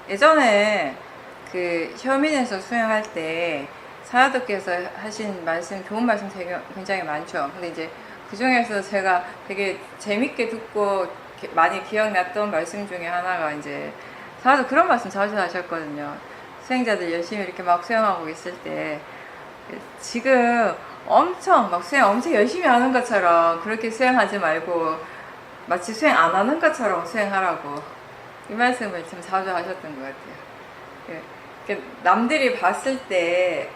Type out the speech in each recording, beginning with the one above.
예전에 그 현민에서 수행할 때 사야도께서 하신 말씀, 좋은 말씀 되게 굉장히 많죠. 근데 이제 그 중에서 제가 되게 재밌게 듣고 많이 기억났던 말씀 중에 하나가 이제 사야도 그런 말씀 자주 하셨거든요. 수행자들 열심히 이렇게 막 수행하고 있을 때 지금 엄청 막 수행 엄청 열심히 하는 것처럼 그렇게 수행하지 말고 마치 수행 안 하는 것처럼 수행하라고, 이 말씀을 참 자주 하셨던 것 같아요. 남들이 봤을 때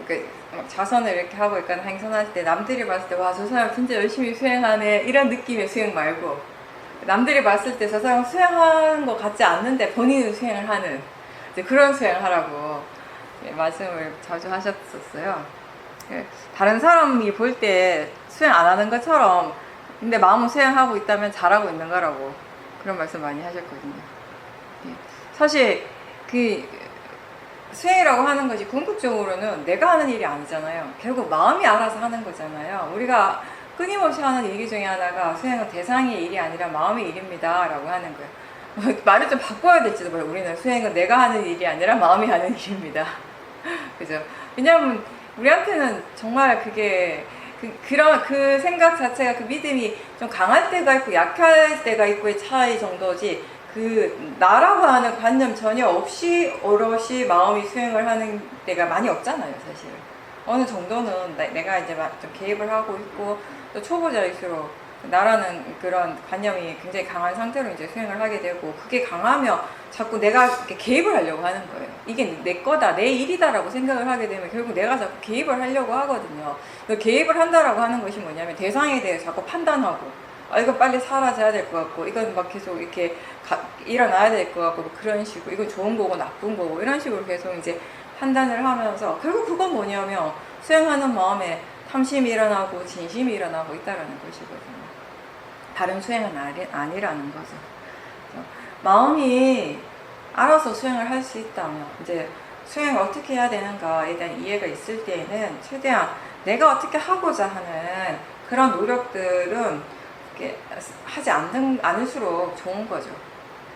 자선을 이렇게 하고 있거나 행선할 때 남들이 봤을 때 와, 저 사람 진짜 열심히 수행하네 이런 느낌의 수행 말고, 남들이 봤을 때 저 사람 수행하는 것 같지 않는데 본인은 수행을 하는 이제 그런 수행을 하라고 말씀을 자주 하셨었어요. 다른 사람이 볼 때 수행 안 하는 것처럼 근데 마음은 수행하고 있다면 잘하고 있는 거라고 그런 말씀 많이 하셨거든요. 사실 그 수행이라고 하는 것이 궁극적으로는 내가 하는 일이 아니잖아요. 결국 마음이 알아서 하는 거잖아요. 우리가 끊임없이 하는 얘기 중에 하나가 수행은 대상의 일이 아니라 마음의 일입니다 라고 하는 거예요. 말을 좀 바꿔야 될지도 몰라요. 우리는 수행은 내가 하는 일이 아니라 마음이 하는 일입니다. 그죠? 왜냐하면 우리한테는 정말 그게 그런 그 생각 자체가, 그 믿음이 좀 강할 때가 있고 약할 때가 있고의 차이 정도지, 그 나라고 하는 관념 전혀 없이 오롯이 마음이 수행을 하는 때가 많이 없잖아요. 사실 어느 정도는 내가 이제 좀 개입을 하고 있고 또 초보자일수록 나라는 그런 관념이 굉장히 강한 상태로 이제 수행을 하게 되고, 그게 강하면 자꾸 내가 이렇게 개입을 하려고 하는 거예요. 이게 내 거다, 내 일이다라고 생각을 하게 되면 결국 내가 자꾸 개입을 하려고 하거든요. 개입을 한다라고 하는 것이 뭐냐면 대상에 대해 자꾸 판단하고, 아, 이건 빨리 사라져야 될 것 같고, 이건 막 계속 이렇게 일어나야 될 것 같고, 뭐 그런 식으로, 이건 좋은 거고 나쁜 거고 이런 식으로 계속 이제 판단을 하면서 결국 그건 뭐냐면 수행하는 마음에 탐심이 일어나고 진심이 일어나고 있다라는 것이거든요. 다른 수행은 아니라는 거죠. 마음이 알아서 수행을 할 수 있다면, 이제 수행을 어떻게 해야 되는가에 대한 이해가 있을 때에는 최대한 내가 어떻게 하고자 하는 그런 노력들은 하지 않을수록 좋은 거죠.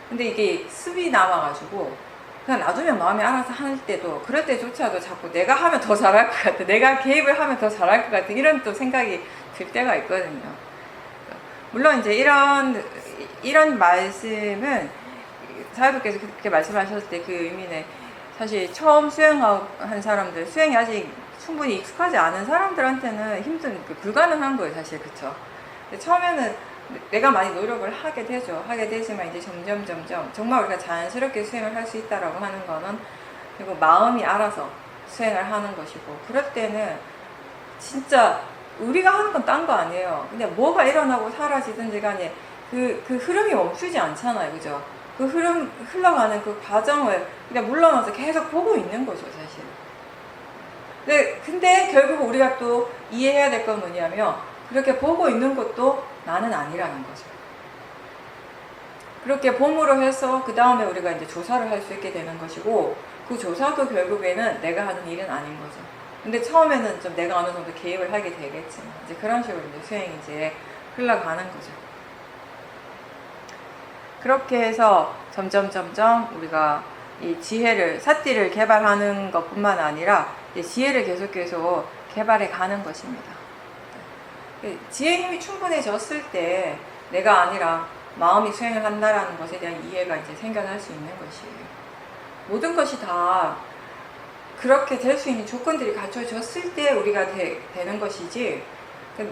근데 이게 습이 남아가지고 그냥 놔두면 마음이 알아서 할 때도, 그럴 때조차도 자꾸 내가 하면 더 잘할 것 같아, 내가 개입을 하면 더 잘할 것 같아, 이런 또 생각이 들 때가 있거든요. 물론 이제 이런 말씀은 사회부께서 그렇게 말씀하셨을 때 그 의미는 사실 처음 수행한 사람들, 수행이 아직 충분히 익숙하지 않은 사람들한테는 불가능한 거예요, 사실. 그쵸? 처음에는 내가 많이 노력을 하게 되죠. 하게 되지만 이제 점점 정말 우리가 자연스럽게 수행을 할 수 있다라고 하는 거는 그리고 마음이 알아서 수행을 하는 것이고, 그럴 때는 진짜 우리가 하는 건 딴 거 아니에요. 그냥 뭐가 일어나고 사라지든지 간에 그 흐름이 멈추지 않잖아요. 그죠? 그 흘러가는 그 과정을 그냥 물러나서 계속 보고 있는 거죠, 사실. 근데 결국 우리가 또 이해해야 될 건 뭐냐면, 그렇게 보고 있는 것도 나는 아니라는 거죠. 그렇게 봄으로 해서 그 다음에 우리가 이제 조사를 할 수 있게 되는 것이고, 그 조사도 결국에는 내가 하는 일은 아닌 거죠. 근데 처음에는 좀 내가 어느 정도 개입을 하게 되겠지만, 이제 그런 식으로 이제 수행이 이제 흘러가는 거죠. 그렇게 해서 점점 우리가 이 지혜를, 사띠를 개발하는 것 뿐만 아니라 지혜를 계속 개발해 가는 것입니다. 지혜 힘이 충분해졌을 때 내가 아니라 마음이 수행을 한다라는 것에 대한 이해가 이제 생겨날 수 있는 것이에요. 모든 것이 다 그렇게 될 수 있는 조건들이 갖춰졌을 때 우리가 되는 것이지,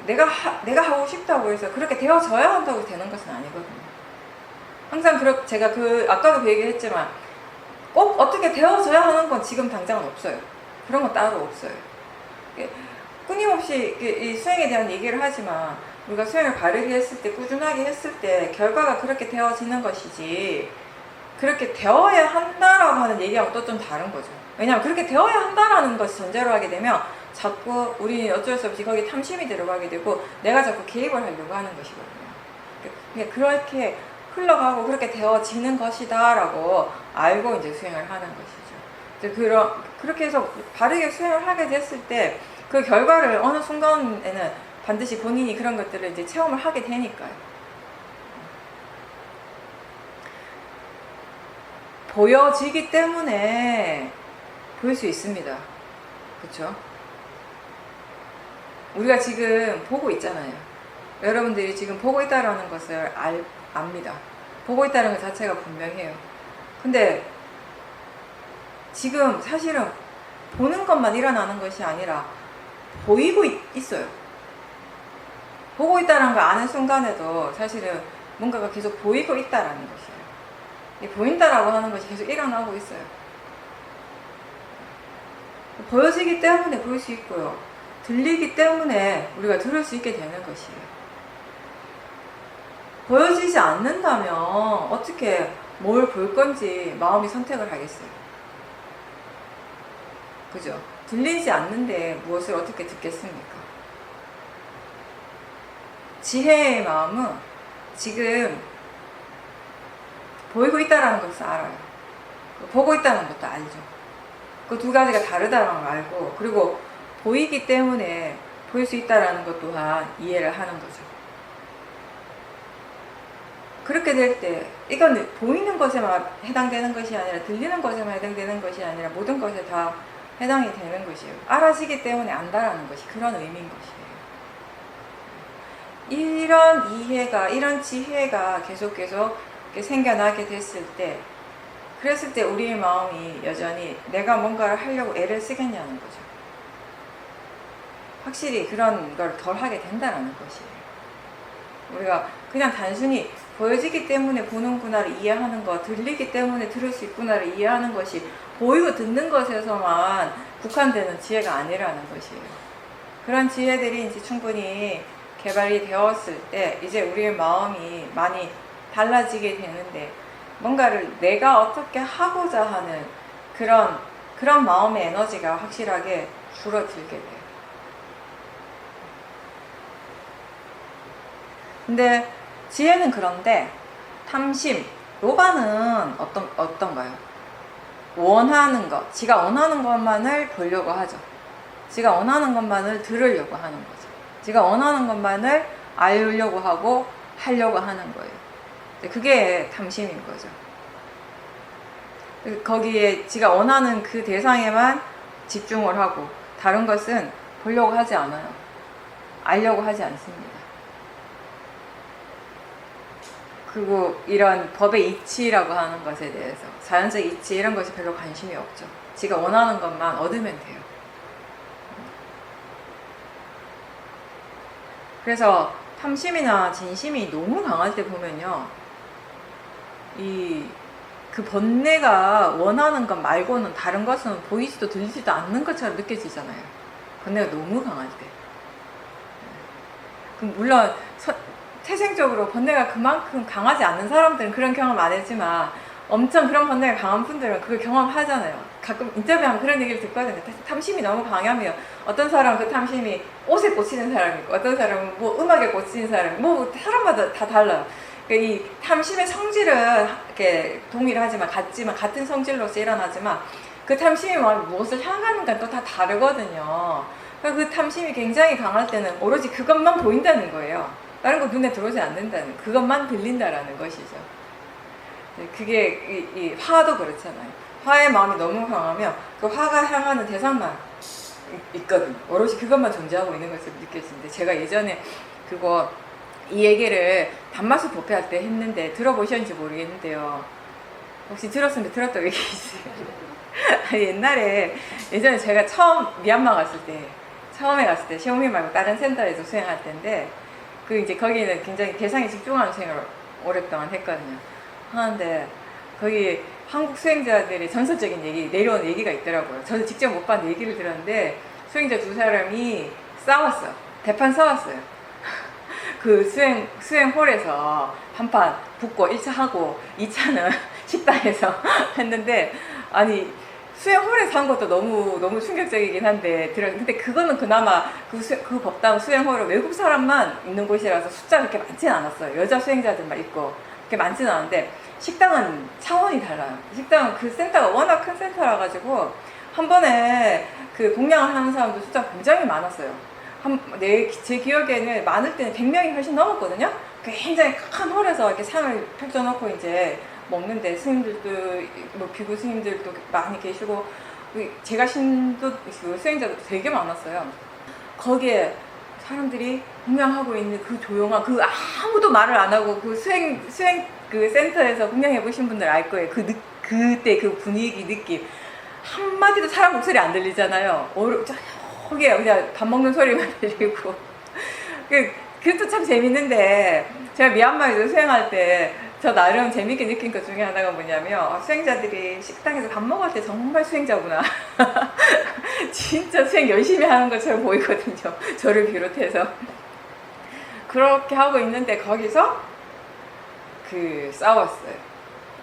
내가 하고 싶다고 해서 그렇게 되어져야 한다고 되는 것은 아니거든요. 항상 제가 아까도 그 얘기를 했지만 꼭 어떻게 되어져야 하는 건 지금 당장은 없어요. 그런 건 따로 없어요. 끊임없이 이 수행에 대한 얘기를 하지만 우리가 수행을 바르게 했을 때, 꾸준하게 했을 때 결과가 그렇게 되어지는 것이지, 그렇게 되어야 한다라고 하는 얘기하고 또 좀 다른 거죠. 왜냐하면 그렇게 되어야 한다라는 것이 전제로 하게 되면 자꾸 우리는 어쩔 수 없이 거기에 탐심이 들어가게 되고 내가 자꾸 개입을 하려고 하는 것이거든요. 그렇게 흘러가고 그렇게 되어지는 것이다 라고 알고 이제 수행을 하는 것이죠. 그렇게 해서 바르게 수행을 하게 됐을 때 그 결과를 어느 순간에는 반드시 본인이 그런 것들을 이제 체험을 하게 되니까요. 보여지기 때문에 보일 수 있습니다. 그쵸? 우리가 지금 보고 있잖아요. 여러분들이 지금 보고 있다는 것을 압니다. 보고 있다는 것 자체가 분명해요. 근데 지금 사실은 보는 것만 일어나는 것이 아니라 보이고 있어요. 보고 있다는 걸 아는 순간에도 사실은 뭔가가 계속 보이고 있다라는 것이에요. 이 보인다라고 하는 것이 계속 일어나고 있어요. 보여지기 때문에 볼 수 있고요. 들리기 때문에 우리가 들을 수 있게 되는 것이에요. 보여지지 않는다면 어떻게 뭘 볼 건지 마음이 선택을 하겠어요. 그죠? 들리지 않는데 무엇을 어떻게 듣겠습니까? 지혜의 마음은 지금 보이고 있다는 것을 알아요. 보고 있다는 것도 알죠. 그 두 가지가 다르다는 걸 알고, 그리고 보이기 때문에 볼 수 있다는 것 또한 이해를 하는 거죠. 그렇게 될 때 이건 보이는 것에만 해당되는 것이 아니라 들리는 것에만 해당되는 것이 아니라 모든 것에 다 해당이 되는 것이에요. 알아지기 때문에 안다라는 것이 그런 의미인 것이에요. 이런 이해가, 이런 지혜가 계속 생겨나게 됐을 때, 그랬을 때 우리의 마음이 여전히 내가 뭔가를 하려고 애를 쓰겠냐는 거죠. 확실히 그런 걸 덜 하게 된다는 것이에요. 우리가 그냥 단순히 보여지기 때문에 보는구나를 이해하는 것, 들리기 때문에 들을 수 있구나를 이해하는 것이 보이고 듣는 것에서만 국한되는 지혜가 아니라는 것이에요. 그런 지혜들이 이제 충분히 개발이 되었을 때 이제 우리의 마음이 많이 달라지게 되는데, 뭔가를 내가 어떻게 하고자 하는 그런 마음의 에너지가 확실하게 줄어들게 돼요. 근데 지혜는 그런데 탐심, 로바는 어떤가요? 원하는 것, 지가 원하는 것만을 보려고 하죠. 지가 원하는 것만을 들으려고 하는 거죠. 지가 원하는 것만을 알려고 하고 하려고 하는 거예요. 그게 탐심인 거죠. 거기에 지가 원하는 그 대상에만 집중을 하고 다른 것은 보려고 하지 않아요. 알려고 하지 않습니다. 그리고 이런 법의 이치라고 하는 것에 대해서, 자연적 이치 이런 것이 별로 관심이 없죠. 지가 원하는 것만 얻으면 돼요. 그래서 탐심이나 진심이 너무 강할 때 보면요, 그 번뇌가 원하는 것 말고는 다른 것은 보이지도 들리지도 않는 것처럼 느껴지잖아요. 번뇌가 너무 강할 때. 그럼 물론 태생적으로 번뇌가 그만큼 강하지 않는 사람들은 그런 경험 안 했지만, 엄청 그런 번뇌가 강한 분들은 그걸 경험하잖아요. 가끔 인터뷰하면 그런 얘기를 듣거든요. 탐심이 너무 강하면 어떤 사람은 그 탐심이 옷에 꽂히는 사람이 있고, 어떤 사람은 뭐 음악에 꽂히는 사람이, 뭐 사람마다 다 달라요. 이 탐심의 성질은 이렇게 동일하지만 같은 성질로서 일어나지만, 그 탐심이 무엇을 향하는가 또 다 다르거든요. 그 탐심이 굉장히 강할 때는 오로지 그것만 보인다는 거예요. 다른 거 눈에 들어오지 않는다는, 그것만 들린다라는 것이죠. 그게 이 화도 그렇잖아요. 화의 마음이 너무 강하면 그 화가 향하는 대상만 있거든요. 오로지 그것만 존재하고 있는 것을 느껴지는데, 제가 예전에 이 얘기를 단마수 법회할 때 했는데 들어보셨는지 모르겠는데요. 혹시 들었으면 들었다고 얘기해 주세요. 예전에 제가 미얀마 처음에 갔을 때 시오미 말고 다른 센터에서 수행할 때인데, 이제 거기는 굉장히 대상에 집중하는 수행을 오랫동안 했거든요. 하는데 거기 한국 수행자들이 전설적인 내려온 얘기가 있더라고요. 저는 직접 못 봤는데 얘기를 들었는데, 수행자 두 사람이 대판 싸웠어요. 그 수행홀에서 한판 붙고 1차 하고 2차는 식당에서 했는데, 아니 수행홀에서 한 것도 너무 충격적이긴 한데, 근데 그거는 그나마 그 법당 수행홀은 외국 사람만 있는 곳이라서 숫자가 그렇게 많지는 않았어요. 여자 수행자들만 있고 그렇게 많지는 않은데, 식당은 차원이 달라요. 식당은 그 센터가 워낙 큰 센터라 가지고 한 번에 그 공양을 하는 사람도 숫자가 굉장히 많았어요. 제 기억에는 많을 때는 100명이 훨씬 넘었거든요. 굉장히 큰 홀에서 이렇게 상을 펼쳐놓고 이제 먹는데 스님들도 뭐 비구 스님들도 많이 계시고 제가 신도 수행자도 되게 많았어요. 거기에 사람들이 공양하고 있는 그 조용한 그 아무도 말을 안 하고 그 수행 그 센터에서 공양해 보신 분들 알 거예요. 그때 그 분위기 느낌 한마디도 사람 목소리 안 들리잖아요. 저기 그냥 밥 먹는 소리만 들리고 그것도 참 재밌는데 제가 미얀마에서 수행할 때 저 나름 재밌게 느낀 것 중에 하나가 뭐냐면 수행자들이 식당에서 밥 먹을 때 정말 수행자구나. 진짜 수행 열심히 하는 것처럼 보이거든요. 저를 비롯해서. 그렇게 하고 있는데 거기서 싸웠어요.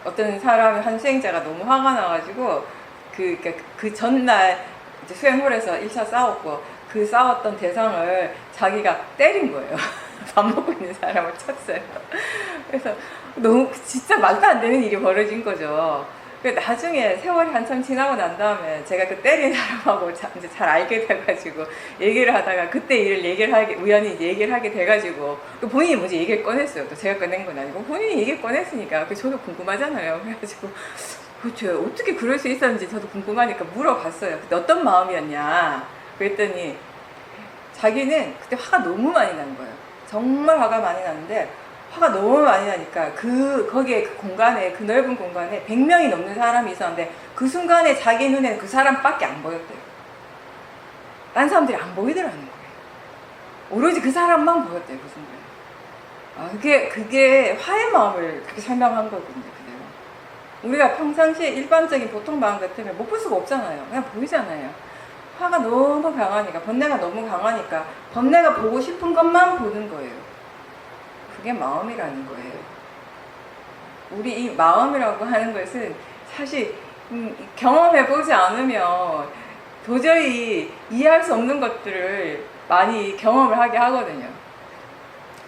어떤 사람, 한 수행자가 너무 화가 나가지고 그 전날 이제 수행홀에서 1차 싸웠고 그 싸웠던 대상을 자기가 때린 거예요. 밥 먹고 있는 사람을 쳤어요. 그래서 너무 진짜 말도 안 되는 일이 벌어진 거죠. 나중에 세월이 한참 지나고 난 다음에 제가 그 때린 사람하고 이제 잘 알게 돼가지고 얘기를 하다가 그때 일을 우연히 얘기를 하게 돼가지고 본인이 먼저 얘기를 꺼냈어요. 또 제가 꺼낸 건 아니고 본인이 얘기를 꺼냈으니까 저도 궁금하잖아요. 그래가지고 그렇죠. 어떻게 그럴 수 있었는지 저도 궁금하니까 물어봤어요. 그때 어떤 마음이었냐 그랬더니 자기는 그때 화가 너무 많이 난 거예요. 정말 화가 많이 났는데 화가 너무 많이 나니까 거기에 그 공간에, 그 넓은 공간에 100명이 넘는 사람이 있었는데 그 순간에 자기 눈에는 그 사람밖에 안 보였대요. 딴 사람들이 안 보이더라는 거예요. 오로지 그 사람만 보였대요, 그 순간에. 그게 화의 마음을 그렇게 설명한 거거든요, 그대로. 우리가 평상시에 일반적인 보통 마음 같으면 못 볼 수가 없잖아요. 그냥 보이잖아요. 화가 너무 강하니까, 번뇌가 너무 강하니까, 번뇌가 보고 싶은 것만 보는 거예요. 그게 마음이라는 거예요. 우리 이 마음이라고 하는 것은 사실 경험해보지 않으면 도저히 이해할 수 없는 것들을 많이 경험을 하게 하거든요.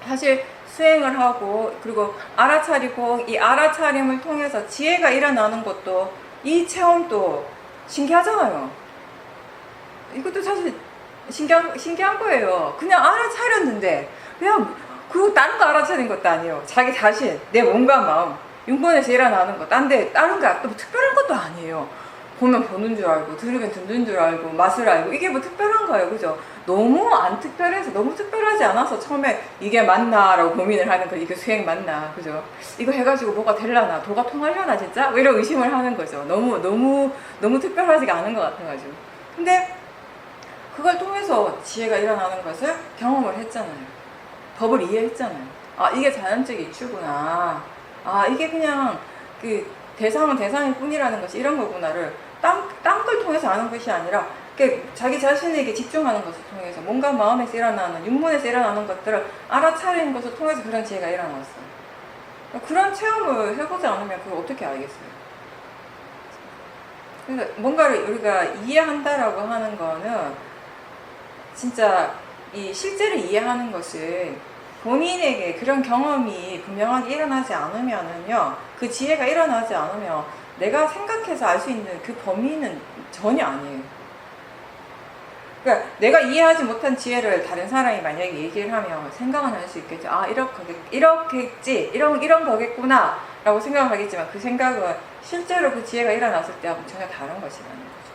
사실 수행을 하고 그리고 알아차리고 이 알아차림을 통해서 지혜가 일어나는 것도 이 체험도 신기하잖아요. 이것도 사실 신기한 거예요. 그냥 알아차렸는데 그냥 그리고 다른 거 알아차린 것도 아니에요. 자기 자신, 내 몸과 마음, 육본에서 일어나는 거, 다른 거 또 특별한 것도 아니에요. 보면 보는 줄 알고, 들으면 듣는 줄 알고, 맛을 알고, 이게 뭐 특별한 거예요. 그죠? 너무 안 특별해서, 너무 특별하지 않아서 처음에 이게 맞나? 라고 고민을 하는 거, 이게 수행 맞나? 그죠? 이거 해가지고 뭐가 될라나? 도가 통하려나, 진짜? 뭐 이런 의심을 하는 거죠. 너무 특별하지가 않은 것 같아가지고. 근데 그걸 통해서 지혜가 일어나는 것을 경험을 했잖아요. 법을 이해했잖아요. 아, 이게 자연적 이치구나. 아, 이게 그냥 그 대상은 대상일 뿐이라는 것이 이런 거구나를 딴 걸 통해서 아는 것이 아니라 자기 자신에게 집중하는 것을 통해서 뭔가 마음에서 일어나는, 육문에서 일어나는 것들을 알아차리는 것을 통해서 그런 지혜가 일어났어요. 그런 체험을 해보지 않으면 그걸 어떻게 알겠어요? 그래서 뭔가를 우리가 이해한다라고 하는 거는 진짜 이 실제를 이해하는 것은 본인에게 그런 경험이 분명하게 일어나지 않으면은요, 그 지혜가 일어나지 않으면 내가 생각해서 알 수 있는 그 범위는 전혀 아니에요. 그러니까 내가 이해하지 못한 지혜를 다른 사람이 만약에 얘기를 하면 생각은 할 수 있겠죠. 아, 이렇겠지, 이런 거겠구나 라고 생각을 하겠지만 그 생각은 실제로 그 지혜가 일어났을 때하고 전혀 다른 것이라는 거죠.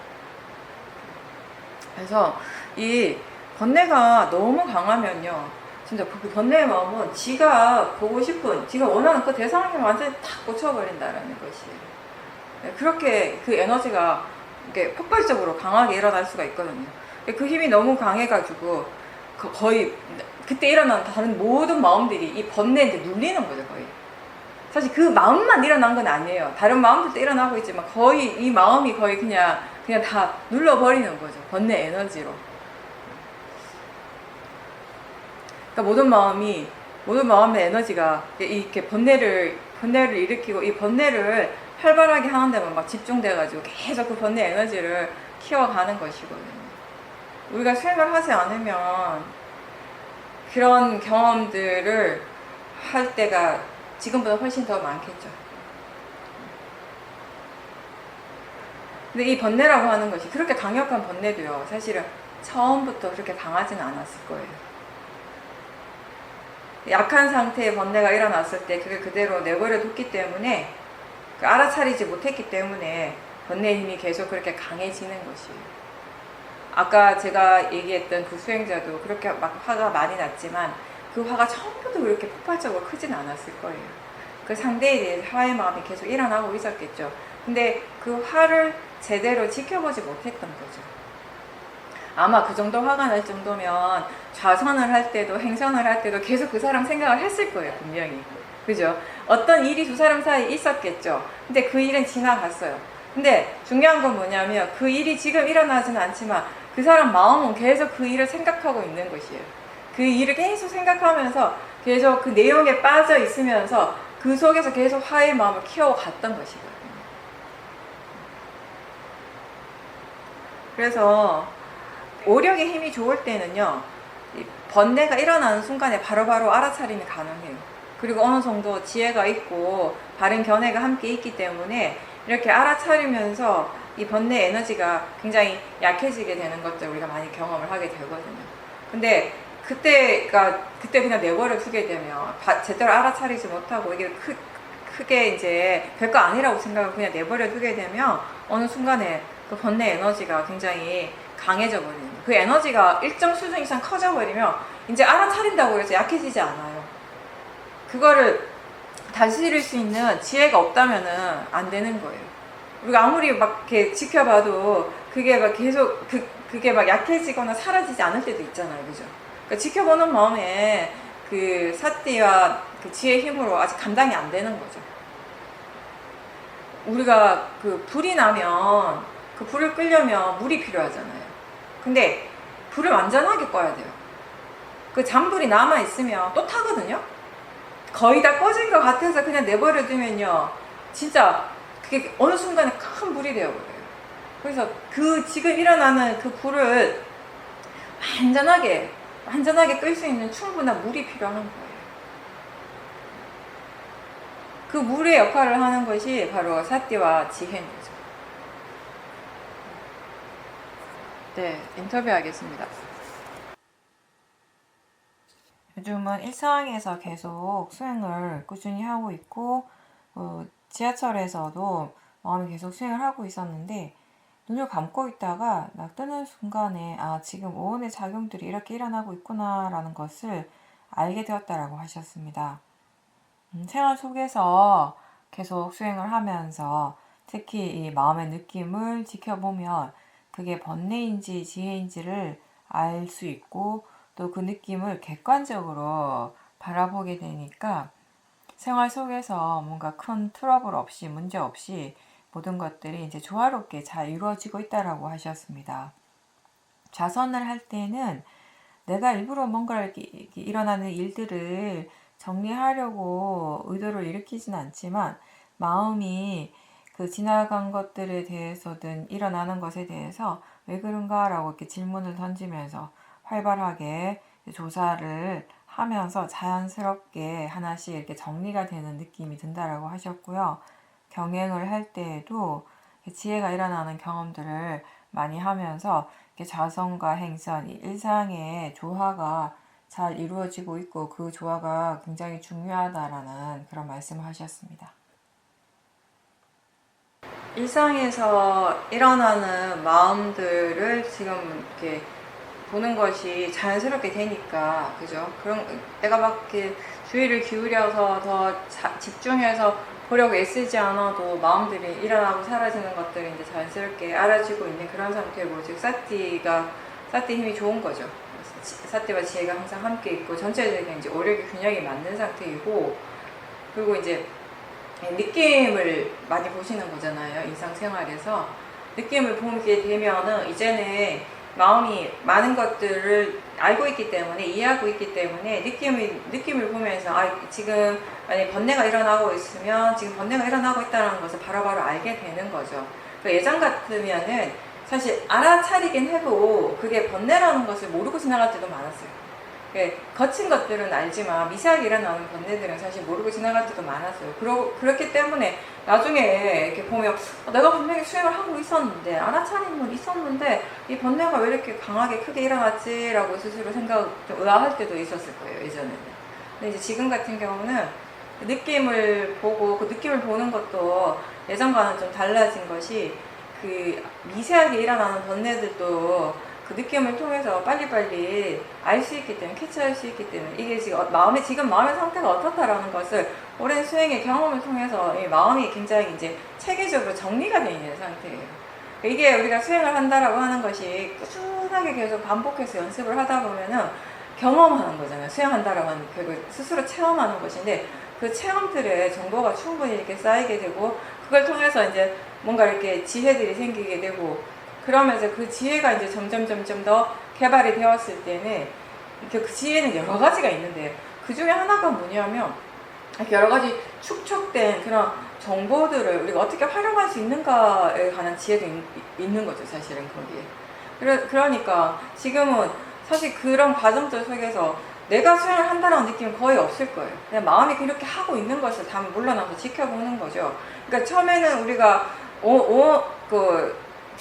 그래서 이 번뇌가 너무 강하면요, 진짜 그 번뇌의 마음은 지가 보고 싶은, 지가 원하는 그 대상에 완전히 탁 꽂혀버린다라는 것이에요. 그렇게 그 에너지가 이렇게 폭발적으로 강하게 일어날 수가 있거든요. 그 힘이 너무 강해가지고 거의 그때 일어나는 다른 모든 마음들이 이 번뇌한테 눌리는 거죠, 거의. 사실 그 마음만 일어난 건 아니에요. 다른 마음들도 일어나고 있지만 거의 이 마음이 거의 그냥 다 눌러버리는 거죠. 번뇌 에너지로. 그러니까 모든 마음의 에너지가 이렇게 번뇌를 일으키고 이 번뇌를 활발하게 하는 데만 막 집중돼가지고 계속 그 번뇌 에너지를 키워가는 것이거든요. 우리가 수행을 하지 않으면 그런 경험들을 할 때가 지금보다 훨씬 더 많겠죠. 근데 이 번뇌라고 하는 것이 그렇게 강력한 번뇌도요, 사실은 처음부터 그렇게 강하지는 않았을 거예요. 약한 상태의 번뇌가 일어났을 때 그게 그대로 내버려 뒀기 때문에 그 알아차리지 못했기 때문에 번뇌의 힘이 계속 그렇게 강해지는 것이에요. 아까 제가 얘기했던 그 수행자도 그렇게 막 화가 많이 났지만 그 화가 처음부터 그렇게 폭발적으로 크진 않았을 거예요. 그 상대에 대해 화의 마음이 계속 일어나고 있었겠죠. 근데 그 화를 제대로 지켜보지 못했던 거죠. 아마 그 정도 화가 날 정도면 좌선을 할 때도 행선을 할 때도 계속 그 사람 생각을 했을 거예요. 분명히. 그죠? 어떤 일이 두 사람 사이에 있었겠죠. 근데 그 일은 지나갔어요. 근데 중요한 건 뭐냐면 그 일이 지금 일어나지는 않지만 그 사람 마음은 계속 그 일을 생각하고 있는 것이에요. 그 일을 계속 생각하면서 계속 그 내용에 빠져 있으면서 그 속에서 계속 화의 마음을 키워갔던 것이거든요. 그래서 오력의 힘이 좋을 때는요, 번뇌가 일어나는 순간에 바로바로 알아차림이 가능해요. 그리고 어느 정도 지혜가 있고 바른 견해가 함께 있기 때문에 이렇게 알아차리면서 이 번뇌 에너지가 굉장히 약해지게 되는 것들 우리가 많이 경험을 하게 되거든요. 근데 그때 그냥 내버려 두게 되면 제대로 알아차리지 못하고 이게 크게 이제 별거 아니라고 생각을 그냥 내버려 두게 되면 어느 순간에 그 번뇌 에너지가 굉장히 강해져 버리는 거예요. 그 에너지가 일정 수준 이상 커져 버리면 이제 알아차린다고 해서 약해지지 않아요. 그거를 다스릴 수 있는 지혜가 없다면은 안 되는 거예요. 우리가 아무리 막 이렇게 지켜봐도 그게 막 계속 그게 막 약해지거나 사라지지 않을 때도 있잖아요. 그죠? 그러니까 지켜보는 마음에 그 사띠와 그 지혜의 힘으로 아직 감당이 안 되는 거죠. 우리가 그 불이 나면 그 불을 끄려면 물이 필요하잖아요. 근데 불을 완전하게 꺼야 돼요. 그 잔불이 남아있으면 또 타거든요? 거의 다 꺼진 것 같아서 그냥 내버려 두면요. 진짜 그게 어느 순간에 큰 불이 되어버려요. 그래서 그 지금 일어나는 그 불을 완전하게 끌 수 있는 충분한 물이 필요한 거예요. 그 물의 역할을 하는 것이 바로 사띠와 지혜인 거죠. 네, 인터뷰하겠습니다. 요즘은 일상에서 계속 수행을 꾸준히 하고 있고 지하철에서도 마음이 계속 수행을 하고 있었는데 눈을 감고 있다가 딱 뜨는 순간에 아 지금 오온의 작용들이 이렇게 일어나고 있구나 라는 것을 알게 되었다라고 하셨습니다. 생활 속에서 계속 수행을 하면서 특히 이 마음의 느낌을 지켜보면 그게 번뇌인지 지혜인지를 알 수 있고 또 그 느낌을 객관적으로 바라보게 되니까 생활 속에서 뭔가 큰 트러블 없이 문제 없이 모든 것들이 이제 조화롭게 잘 이루어지고 있다라고 하셨습니다. 좌선을 할 때는 내가 일부러 뭔가 이렇게 일어나는 일들을 정리하려고 의도를 일으키진 않지만 마음이 그 지나간 것들에 대해서든 일어나는 것에 대해서 왜 그런가 라고 이렇게 질문을 던지면서 활발하게 조사를 하면서 자연스럽게 하나씩 이렇게 정리가 되는 느낌이 든다라고 하셨고요. 경행을 할 때에도 지혜가 일어나는 경험들을 많이 하면서 좌선과 행선, 일상의 조화가 잘 이루어지고 있고 그 조화가 굉장히 중요하다라는 그런 말씀을 하셨습니다. 일상에서 일어나는 마음들을 지금 이렇게 보는 것이 자연스럽게 되니까, 그죠? 그런, 내가 막 이렇게 주의를 기울여서 더 집중해서 보려고 애쓰지 않아도 마음들이 일어나고 사라지는 것들이 이제 자연스럽게 알아지고 있는 그런 상태고, 즉, 사띠 힘이 좋은 거죠. 사띠와 지혜가 항상 함께 있고, 전체적인 이제 오력의 균형이 맞는 상태이고, 그리고 이제 느낌을 많이 보시는 거잖아요. 일상생활에서. 느낌을 보게 되면은 이제는 마음이 많은 것들을 알고 있기 때문에 이해하고 있기 때문에 느낌을 보면서 지금 만약에 번뇌가 일어나고 있으면 지금 번뇌가 일어나고 있다는 것을 바로바로 알게 되는 거죠. 그러니까 예전 같으면은 사실 알아차리긴 해도 그게 번뇌라는 것을 모르고 지나갈 때도 많았어요. 거친 것들은 알지만 미세하게 일어나는 번뇌들은 사실 모르고 지나갈 때도 많았어요. 그렇기 때문에 나중에 이렇게 보면 내가 분명히 수행을 하고 있었는데 알아차림은 있었는데 이 번뇌가 왜 이렇게 강하게 크게 일어났지? 라고 스스로 의아할 때도 있었을 거예요. 예전에는. 근데 이제 지금 같은 경우는 느낌을 보고 그 느낌을 보는 것도 예전과는 좀 달라진 것이 그 미세하게 일어나는 번뇌들도 그 느낌을 통해서 빨리빨리 알 수 있기 때문에, 캐치할 수 있기 때문에, 이게 지금 지금 마음의 상태가 어떻다라는 것을 오랜 수행의 경험을 통해서 이 마음이 굉장히 이제 체계적으로 정리가 되어 있는 상태예요. 이게 우리가 수행을 한다라고 하는 것이 꾸준하게 계속 반복해서 연습을 하다 보면은 경험하는 거잖아요. 수행한다라고 하는 결국 스스로 체험하는 것인데, 그 체험들의 정보가 충분히 이렇게 쌓이게 되고, 그걸 통해서 이제 뭔가 이렇게 지혜들이 생기게 되고, 그러면서 그 지혜가 이제 점점 더 개발이 되었을 때는 그 지혜는 여러 가지가 있는데, 그 중에 하나가 뭐냐면 여러 가지 축적된 그런 정보들을 우리가 어떻게 활용할 수 있는가에 관한 지혜도 있는 거죠, 사실은 거기에. 그러니까 지금은 사실 그런 과정들 속에서 내가 수행을 한다는 느낌은 거의 없을 거예요. 그냥 마음이 그렇게 하고 있는 것을 다 물러나서 지켜보는 거죠. 그러니까 처음에는 우리가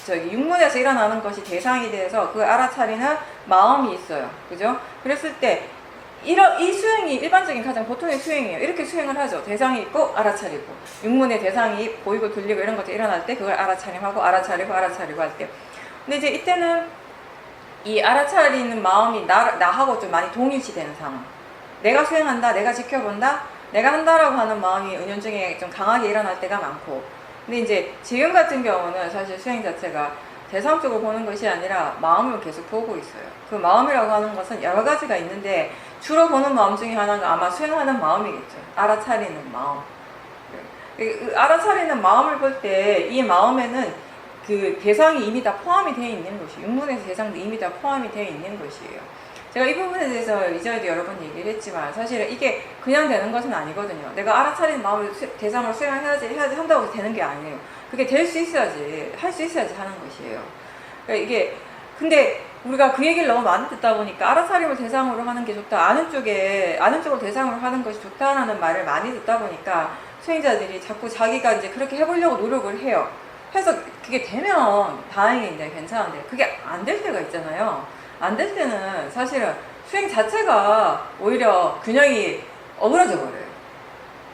육문에서 일어나는 것이 대상이 돼서 그 알아차리는 마음이 있어요. 그죠? 그랬을 때 이 수행이 일반적인 가장 보통의 수행이에요. 이렇게 수행을 하죠. 대상이 있고 알아차리고, 육문의 대상이 보이고 들리고 이런 것들이 일어날 때 그걸 알아차림하고 알아차리고 할 때. 근데 이제 이때는 이 알아차리는 마음이 나하고 좀 많이 동일시 되는 상황. 내가 수행한다, 내가 지켜본다, 내가 한다라고 하는 마음이 은연중에 좀 강하게 일어날 때가 많고, 근데 이제 지금 같은 경우는 사실 수행 자체가 대상 쪽을 보는 것이 아니라 마음을 계속 보고 있어요. 그 마음이라고 하는 것은 여러 가지가 있는데 주로 보는 마음 중에 하나가 아마 수행하는 마음이겠죠. 알아차리는 마음. 알아차리는 마음을 볼 때 이 마음에는 그 대상이 이미 다 포함이 되어 있는 것이, 육문에서 대상도 이미 다 포함이 되어 있는 것이에요. 제가 이 부분에 대해서 이전에도 여러 번 얘기를 했지만 사실은 이게 그냥 되는 것은 아니거든요. 내가 알아차리는 마음을 대상으로 수행을 해야지 한다고 되는 게 아니에요. 그게 될 수 있어야지, 할 수 있어야지 하는 것이에요. 그러니까 이게, 근데 우리가 그 얘기를 너무 많이 듣다 보니까 알아차림을 대상으로 하는 게 좋다, 아는 쪽으로 대상으로 하는 것이 좋다라는 말을 많이 듣다 보니까 수행자들이 자꾸 자기가 이제 그렇게 해보려고 노력을 해요. 해서 그게 되면 다행인데 괜찮은데, 그게 안 될 때가 있잖아요. 안 될 때는 사실은 수행 자체가 오히려 균형이 어그러져 버려요.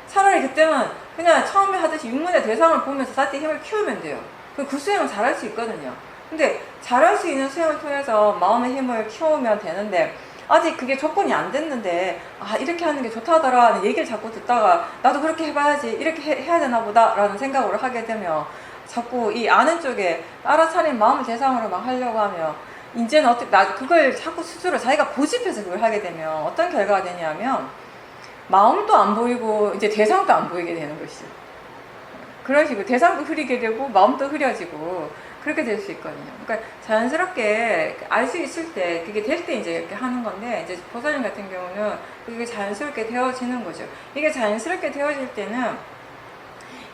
차라리 그때는 그냥 처음에 하듯이 육문의 대상을 보면서 쌓기 힘을 키우면 돼요. 그 수행은 잘할 수 있거든요. 근데 잘할 수 있는 수행을 통해서 마음의 힘을 키우면 되는데, 아직 그게 조건이 안 됐는데 이렇게 하는 게 좋다더라 얘기를 자꾸 듣다가 나도 그렇게 해봐야지, 이렇게 해야 되나 보다 라는 생각으로 하게 되면 자꾸 이 아는 쪽에 알아차린 마음을 대상으로 막 하려고 하면, 이제는 그걸 자꾸 스스로 자기가 고집해서 그걸 하게 되면 어떤 결과가 되냐면 마음도 안 보이고 이제 대상도 안 보이게 되는 것이죠. 그런 식으로 대상도 흐리게 되고 마음도 흐려지고 그렇게 될 수 있거든요. 그러니까 자연스럽게 알 수 있을 때, 그게 될 때 이제 이렇게 하는 건데, 이제 보살님 같은 경우는 그게 자연스럽게 되어지는 거죠. 이게 자연스럽게 되어질 때는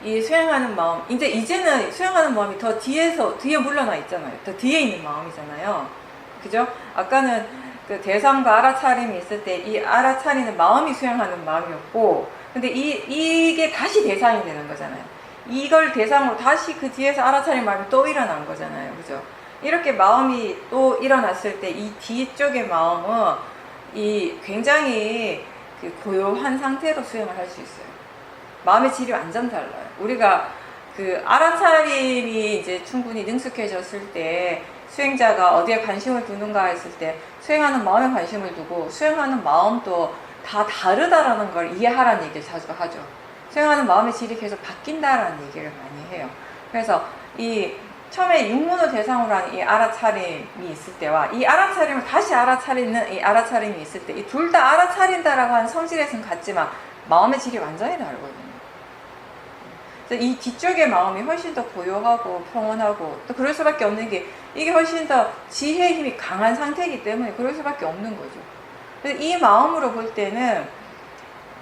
이 수행하는 마음, 이제는 수행하는 마음이 더 뒤에 물러나 있잖아요. 더 뒤에 있는 마음이잖아요. 그죠? 아까는 그 대상과 알아차림이 있을 때 이 알아차리는 마음이 수행하는 마음이었고, 근데 이게 다시 대상이 되는 거잖아요. 이걸 대상으로 다시 그 뒤에서 알아차린 마음이 또 일어난 거잖아요. 그죠? 이렇게 마음이 또 일어났을 때 이 뒤쪽의 마음은 굉장히 그 고요한 상태로 수행을 할 수 있어요. 마음의 질이 완전 달라요. 우리가 그 알아차림이 이제 충분히 능숙해졌을 때, 수행자가 어디에 관심을 두는가 했을 때 수행하는 마음에 관심을 두고, 수행하는 마음도 다 다르다라는 걸 이해하라는 얘기를 자주 하죠. 수행하는 마음의 질이 계속 바뀐다라는 얘기를 많이 해요. 그래서 처음에 육문을 대상으로 하는 이 알아차림이 있을 때와 이 알아차림을 다시 알아차리는 이 알아차림이 있을 때, 이 둘 다 알아차린다라고 하는 성질에서는 같지만 마음의 질이 완전히 다르거든요. 그래서 이 뒤쪽의 마음이 훨씬 더 고요하고 평온하고, 또 그럴 수밖에 없는 게 이게 훨씬 더 지혜의 힘이 강한 상태이기 때문에 그럴 수밖에 없는 거죠. 그래서 이 마음으로 볼 때는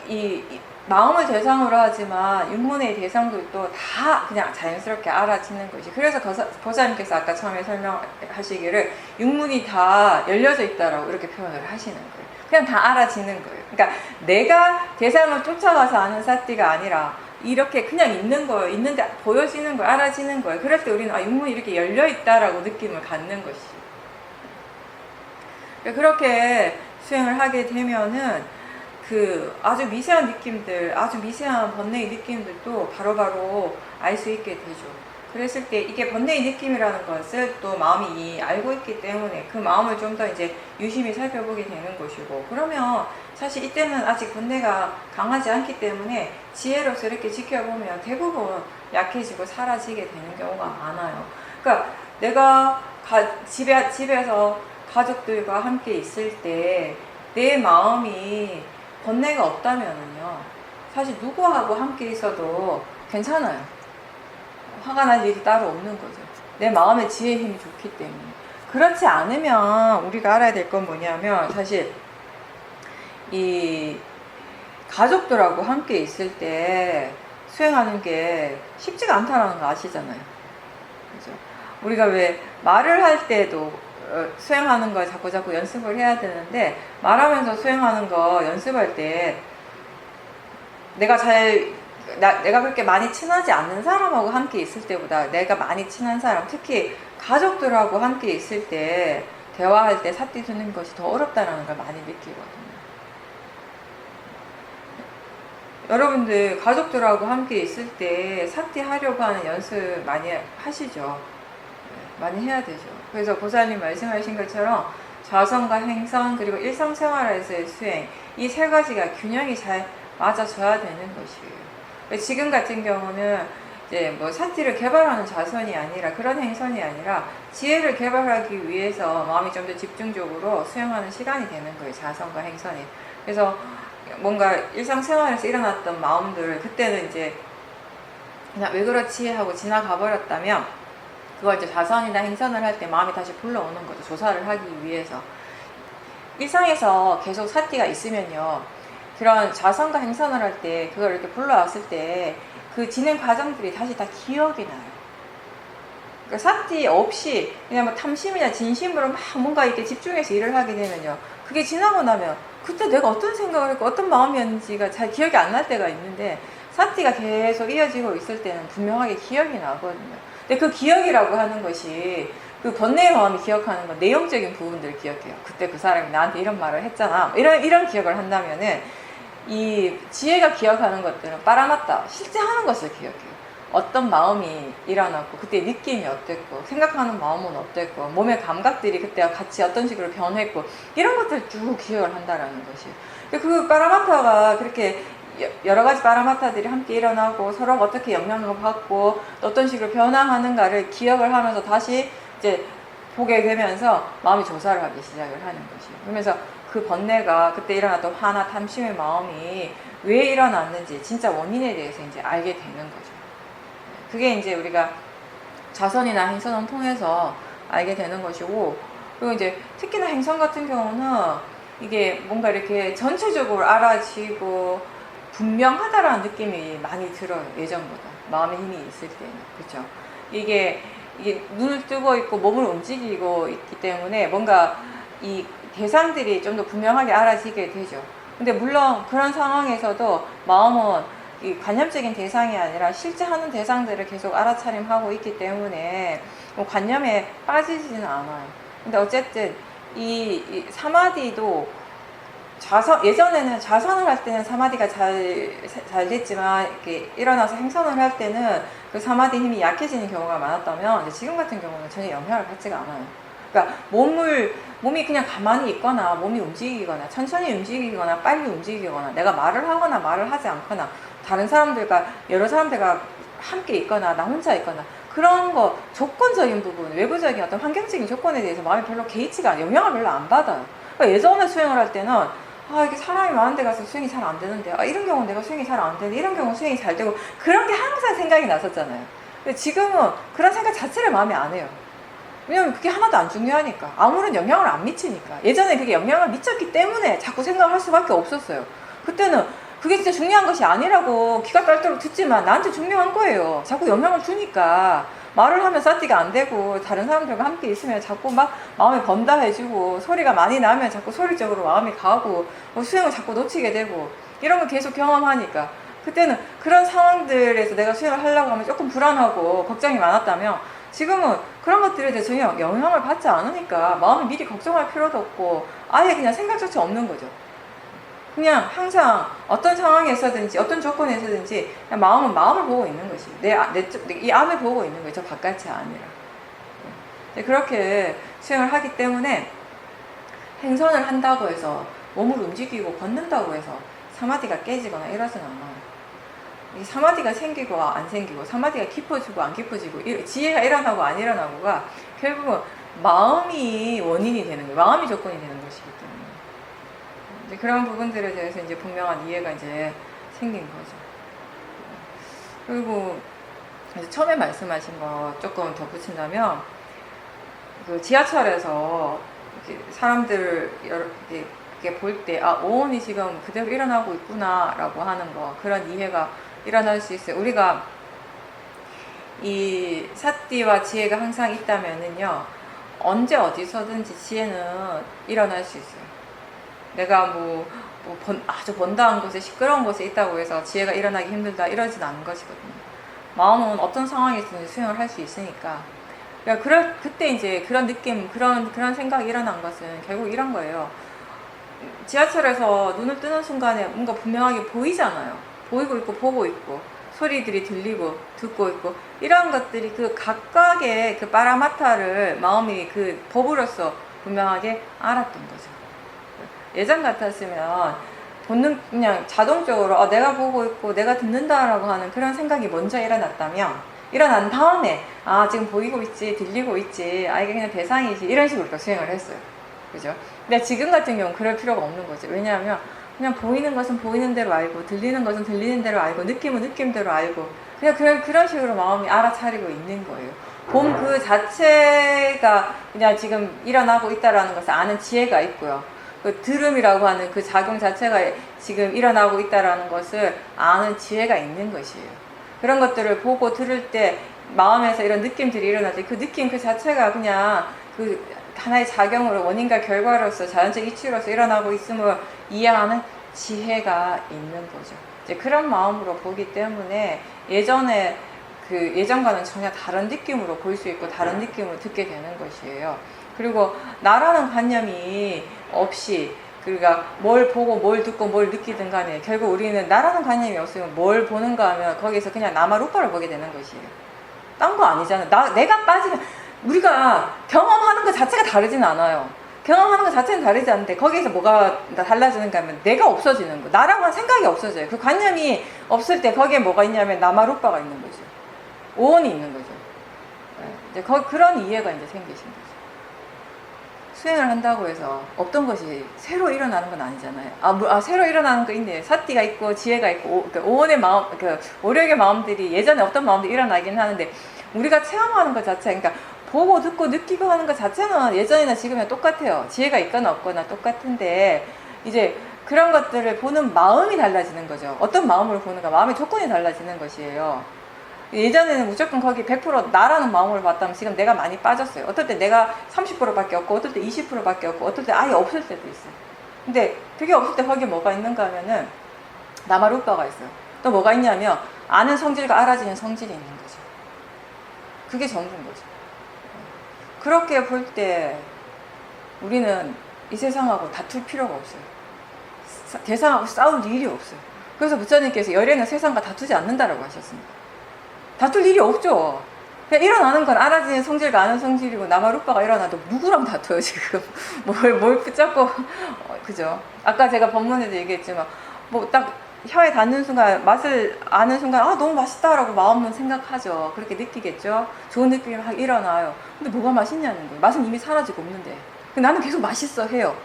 이 마음을 대상으로 하지만 육문의 대상들도 다 그냥 자연스럽게 알아지는 것이, 그래서 보살님께서 아까 처음에 설명하시기를 육문이 다 열려져 있다라고 이렇게 표현을 하시는 거예요. 그냥 다 알아지는 거예요. 그러니까 내가 대상을 쫓아가서 아는 사띠가 아니라 이렇게 그냥 있는 거예요. 있는데 보여지는 거예요. 알아지는 거예요. 그럴 때 우리는 육문이 이렇게 열려 있다라고 느낌을 갖는 것이죠. 그렇게 수행을 하게 되면은 그 아주 미세한 느낌들, 아주 미세한 번뇌의 느낌들도 바로바로 알 수 있게 되죠. 그랬을 때 이게 번뇌의 느낌이라는 것을 또 마음이 알고 있기 때문에 그 마음을 좀 더 이제 유심히 살펴보게 되는 것이고, 그러면 사실 이때는 아직 번뇌가 강하지 않기 때문에 지혜로서 이렇게 지켜보면 대부분 약해지고 사라지게 되는 경우가 많아요. 그러니까 내가 집에서 가족들과 함께 있을 때 내 마음이 번뇌가 없다면요, 사실 누구하고 함께 있어도 괜찮아요. 화가 날 일이 따로 없는 거죠. 내 마음의 지혜의 힘이 좋기 때문에. 그렇지 않으면 우리가 알아야 될 건 뭐냐면, 사실 이 가족들하고 함께 있을 때 수행하는 게 쉽지가 않다는 거 아시잖아요. 그죠? 우리가 왜 말을 할 때도 수행하는 걸 자꾸 연습을 해야 되는데, 말하면서 수행하는 거 연습할 때 내가 그렇게 많이 친하지 않는 사람하고 함께 있을 때보다 내가 많이 친한 사람, 특히 가족들하고 함께 있을 때 대화할 때 삿띠 두는 것이 더 어렵다는 걸 많이 느끼거든요. 여러분들 가족들하고 함께 있을 때 삿띠 하려고 하는 연습 많이 하시죠? 많이 해야 되죠. 그래서 보살님 말씀하신 것처럼 자선과 행선, 그리고 일상생활에서의 수행, 이 세 가지가 균형이 잘 맞아져야 되는 것이에요. 지금 같은 경우는 이제 뭐 삿띠를 개발하는 자선이 아니라, 그런 행선이 아니라 지혜를 개발하기 위해서 마음이 좀 더 집중적으로 수행하는 시간이 되는 거예요. 자선과 행선이. 그래서 뭔가 일상생활에서 일어났던 마음들을 그때는 이제 그냥 왜 그렇지 하고 지나가 버렸다면, 그걸 이제 자선이나 행선을 할 때 마음이 다시 불러오는 거죠. 조사를 하기 위해서. 일상에서 계속 삿띠가 있으면요, 그런 자선과 행선을 할 때 그걸 이렇게 불러왔을 때 그 진행 과정들이 다시 다 기억이 나요. 그러니까 삿띠 없이 그냥 뭐 탐심이나 진심으로 막 뭔가 이렇게 집중해서 일을 하게 되면요, 그게 지나고 나면 그때 내가 어떤 생각을 했고 어떤 마음이었는지가 잘 기억이 안 날 때가 있는데, 삿띠가 계속 이어지고 있을 때는 분명하게 기억이 나거든요. 근데 그 기억이라고 하는 것이 그 번뇌의 마음이 기억하는 건 내용적인 부분들을 기억해요. 그때 그 사람이 나한테 이런 말을 했잖아. 이런 기억을 한다면은, 이 지혜가 기억하는 것들은 빠라맞다, 실제 하는 것을 기억해요. 어떤 마음이 일어났고, 그때 느낌이 어땠고, 생각하는 마음은 어땠고, 몸의 감각들이 그때와 같이 어떤 식으로 변했고, 이런 것들 쭉 기억을 한다라는 것이에요. 그 빠라마타가 그렇게 여러 가지 빠라마타들이 함께 일어나고 서로 어떻게 영향을 받고 어떤 식으로 변화하는가를 기억을 하면서 다시 이제 보게 되면서 마음이 조사를 하기 시작을 하는 것이에요. 그러면서 그 번뇌가, 그때 일어났던 화나 탐심의 마음이 왜 일어났는지 진짜 원인에 대해서 이제 알게 되는 거죠. 그게 이제 우리가 자선이나 행선을 통해서 알게 되는 것이고, 그리고 이제 특히나 행선 같은 경우는 이게 뭔가 이렇게 전체적으로 알아지고 분명하다라는 느낌이 많이 들어요. 예전보다 마음의 힘이 있을 때는. 그렇죠? 이게 눈을 뜨고 있고 몸을 움직이고 있기 때문에 뭔가 이 대상들이 좀 더 분명하게 알아지게 되죠. 근데 물론 그런 상황에서도 마음은 이 관념적인 대상이 아니라 실제 하는 대상들을 계속 알아차림하고 있기 때문에 뭐 관념에 빠지지는 않아요. 근데 어쨌든 이 사마디도 예전에는 자선을 할 때는 사마디가 잘 됐지만, 이렇게 일어나서 행선을 할 때는 그 사마디 힘이 약해지는 경우가 많았다면, 이제 지금 같은 경우는 전혀 영향을 받지가 않아요. 그러니까 몸이 그냥 가만히 있거나, 몸이 움직이거나, 천천히 움직이거나, 빨리 움직이거나, 내가 말을 하거나 말을 하지 않거나, 다른 사람들과, 여러 사람들과 함께 있거나, 나 혼자 있거나, 그런 거, 조건적인 부분, 외부적인 어떤 환경적인 조건에 대해서 마음이 별로 개의치가 않아요. 영향을 별로 안 받아요. 그러니까 예전에 수행을 할 때는 이게 사람이 많은 데 가서 수행이 잘 안 되는데, 이런 경우는 내가 수행이 잘 안 되는데, 이런 경우는 수행이 잘 되고, 그런 게 항상 생각이 났었잖아요. 근데 지금은 그런 생각 자체를 마음에 안 해요. 왜냐면 그게 하나도 안 중요하니까. 아무런 영향을 안 미치니까. 예전에 그게 영향을 미쳤기 때문에 자꾸 생각을 할 수밖에 없었어요. 그때는 그게 진짜 중요한 것이 아니라고 귀가 딸도록 듣지만 나한테 중요한 거예요. 자꾸 영향을 주니까. 말을 하면 삿띠가 안 되고, 다른 사람들과 함께 있으면 자꾸 막 마음이 번다해지고, 소리가 많이 나면 자꾸 소리 쪽으로 마음이 가고, 수행을 자꾸 놓치게 되고, 이런 걸 계속 경험하니까, 그때는 그런 상황들에서 내가 수행을 하려고 하면 조금 불안하고 걱정이 많았다면, 지금은 그런 것들에 대해서 전혀 영향을 받지 않으니까 마음이 미리 걱정할 필요도 없고, 아예 그냥 생각조차 없는 거죠. 그냥 항상 어떤 상황에서든지 어떤 조건에서든지 그냥 마음은 마음을 보고 있는 것이 이 안을 보고 있는 거죠. 저 바깥이 아니라. 그렇게 수행을 하기 때문에 행선을 한다고 해서 몸을 움직이고 걷는다고 해서 사마디가 깨지거나 이러진 않아요. 이 사마디가 생기고 안 생기고 사마디가 깊어지고 안 깊어지고 지혜가 일어나고 안 일어나고가 결국은 마음이 원인이 되는 거예요. 마음이 조건이 되는 것이기 때문에 이제 그런 부분들에 대해서 이제 분명한 이해가 이제 생긴 거죠. 그리고 이제 처음에 말씀하신 거 조금 덧붙인다면 그 지하철에서 사람들 이렇게 볼 때 오온이 지금 그대로 일어나고 있구나라고 하는 거 그런 이해가 일어날 수 있어요. 우리가 이 사띠와 지혜가 항상 있다면은요 언제 어디서든지 지혜는 일어날 수 있어요. 내가 아주 번다한 곳에 시끄러운 곳에 있다고 해서 지혜가 일어나기 힘들다 이러진 않은 것이거든요. 마음은 어떤 상황에서든지 수행을 할 수 있으니까. 그러니까 그때 이제 그런 느낌, 그런 생각이 일어난 것은 결국 이런 거예요. 지하철에서 눈을 뜨는 순간에 뭔가 분명하게 보이잖아요. 보이고 있고 보고 있고 소리들이 들리고 듣고 있고 이런 것들이 그 각각의 그 파라마타를 마음이 그 법으로서 분명하게 알았던 거죠. 예전 같았으면 본능 그냥 자동적으로 내가 보고 있고 내가 듣는다라고 하는 그런 생각이 먼저 일어난 다음에 지금 보이고 있지 들리고 있지 이게 그냥 대상이지 이런 식으로 또 수행을 했어요. 그죠? 근데 지금 같은 경우는 그럴 필요가 없는 거죠. 왜냐하면 그냥 보이는 것은 보이는 대로 알고 들리는 것은 들리는 대로 알고 느낌은 느낌대로 알고 그냥 그런 식으로 마음이 알아차리고 있는 거예요. 봄 그 자체가 그냥 지금 일어나고 있다라는 것을 아는 지혜가 있고요. 그 들음이라고 하는 그 작용 자체가 지금 일어나고 있다라는 것을 아는 지혜가 있는 것이에요. 그런 것들을 보고 들을 때 마음에서 이런 느낌들이 일어날 때 그 느낌 그 자체가 그냥 그 하나의 작용으로 원인과 결과로서 자연적 이치로서 일어나고 있음을 이해하는 지혜가 있는 거죠. 이제 그런 마음으로 보기 때문에 예전과는 전혀 다른 느낌으로 볼 수 있고 다른 느낌으로 듣게 되는 것이에요. 그리고 나라는 관념이 없이 그러니까 뭘 보고 뭘 듣고 뭘 느끼든 간에 결국 우리는 나라는 관념이 없으면 뭘 보는가 하면 거기서 그냥 나마루파를 보게 되는 것이에요. 딴 거 아니잖아요. 내가 빠지면 우리가 경험하는 것 자체가 다르진 않아요. 경험하는 것 자체는 다르지 않은데 거기에서 뭐가 달라지는가 하면 내가 없어지는 거. 나라고 하는 생각이 없어져요. 그 관념이 없을 때 거기에 뭐가 있냐면 나마루파가 있는 거죠. 오온이 있는 거죠. 이제 그런 이해가 이제 생기신 거죠. 수행을 한다고 해서 없던 것이 새로 일어나는 건 아니잖아요. 새로 일어나는 거 있네. 사띠가 있고 지혜가 있고 오온의 마음, 오력의 마음들이 예전에 없던 마음들이 일어나긴 하는데 우리가 체험하는 것 자체, 그러니까 보고 듣고 느끼고 하는 것 자체는 예전이나 지금이나 똑같아요. 지혜가 있거나 없거나 똑같은데 이제 그런 것들을 보는 마음이 달라지는 거죠. 어떤 마음으로 보는가, 마음의 조건이 달라지는 것이에요. 예전에는 무조건 거기 100% 나라는 마음으로 봤다면 지금 내가 많이 빠졌어요. 어떨 때 내가 30%밖에 없고 어떨 때 20%밖에 없고 어떨 때 아예 없을 때도 있어요. 근데 그게 없을 때 거기에 뭐가 있는가 하면은 나마루빠가 있어요. 또 뭐가 있냐면 아는 성질과 알아지는 성질이 있는 거죠. 그게 전부인 거죠. 그렇게 볼 때 우리는 이 세상하고 다툴 필요가 없어요. 대상하고 싸울 일이 없어요. 그래서 부처님께서 열애는 세상과 다투지 않는다라고 하셨습니다. 다툴 일이 없죠. 그냥 일어나는 건 알아지는 성질과 아는 성질이고 나마루빠가 일어나도 누구랑 다투요 지금. 뭘 붙잡고 그죠. 아까 제가 법문에도 얘기했지만 딱 혀에 닿는 순간 맛을 아는 순간 너무 맛있다라고 마음은 생각하죠. 그렇게 느끼겠죠. 좋은 느낌이 막 일어나요. 근데 뭐가 맛있냐는 거예요. 맛은 이미 사라지고 없는데 근데 나는 계속 맛있어 해요.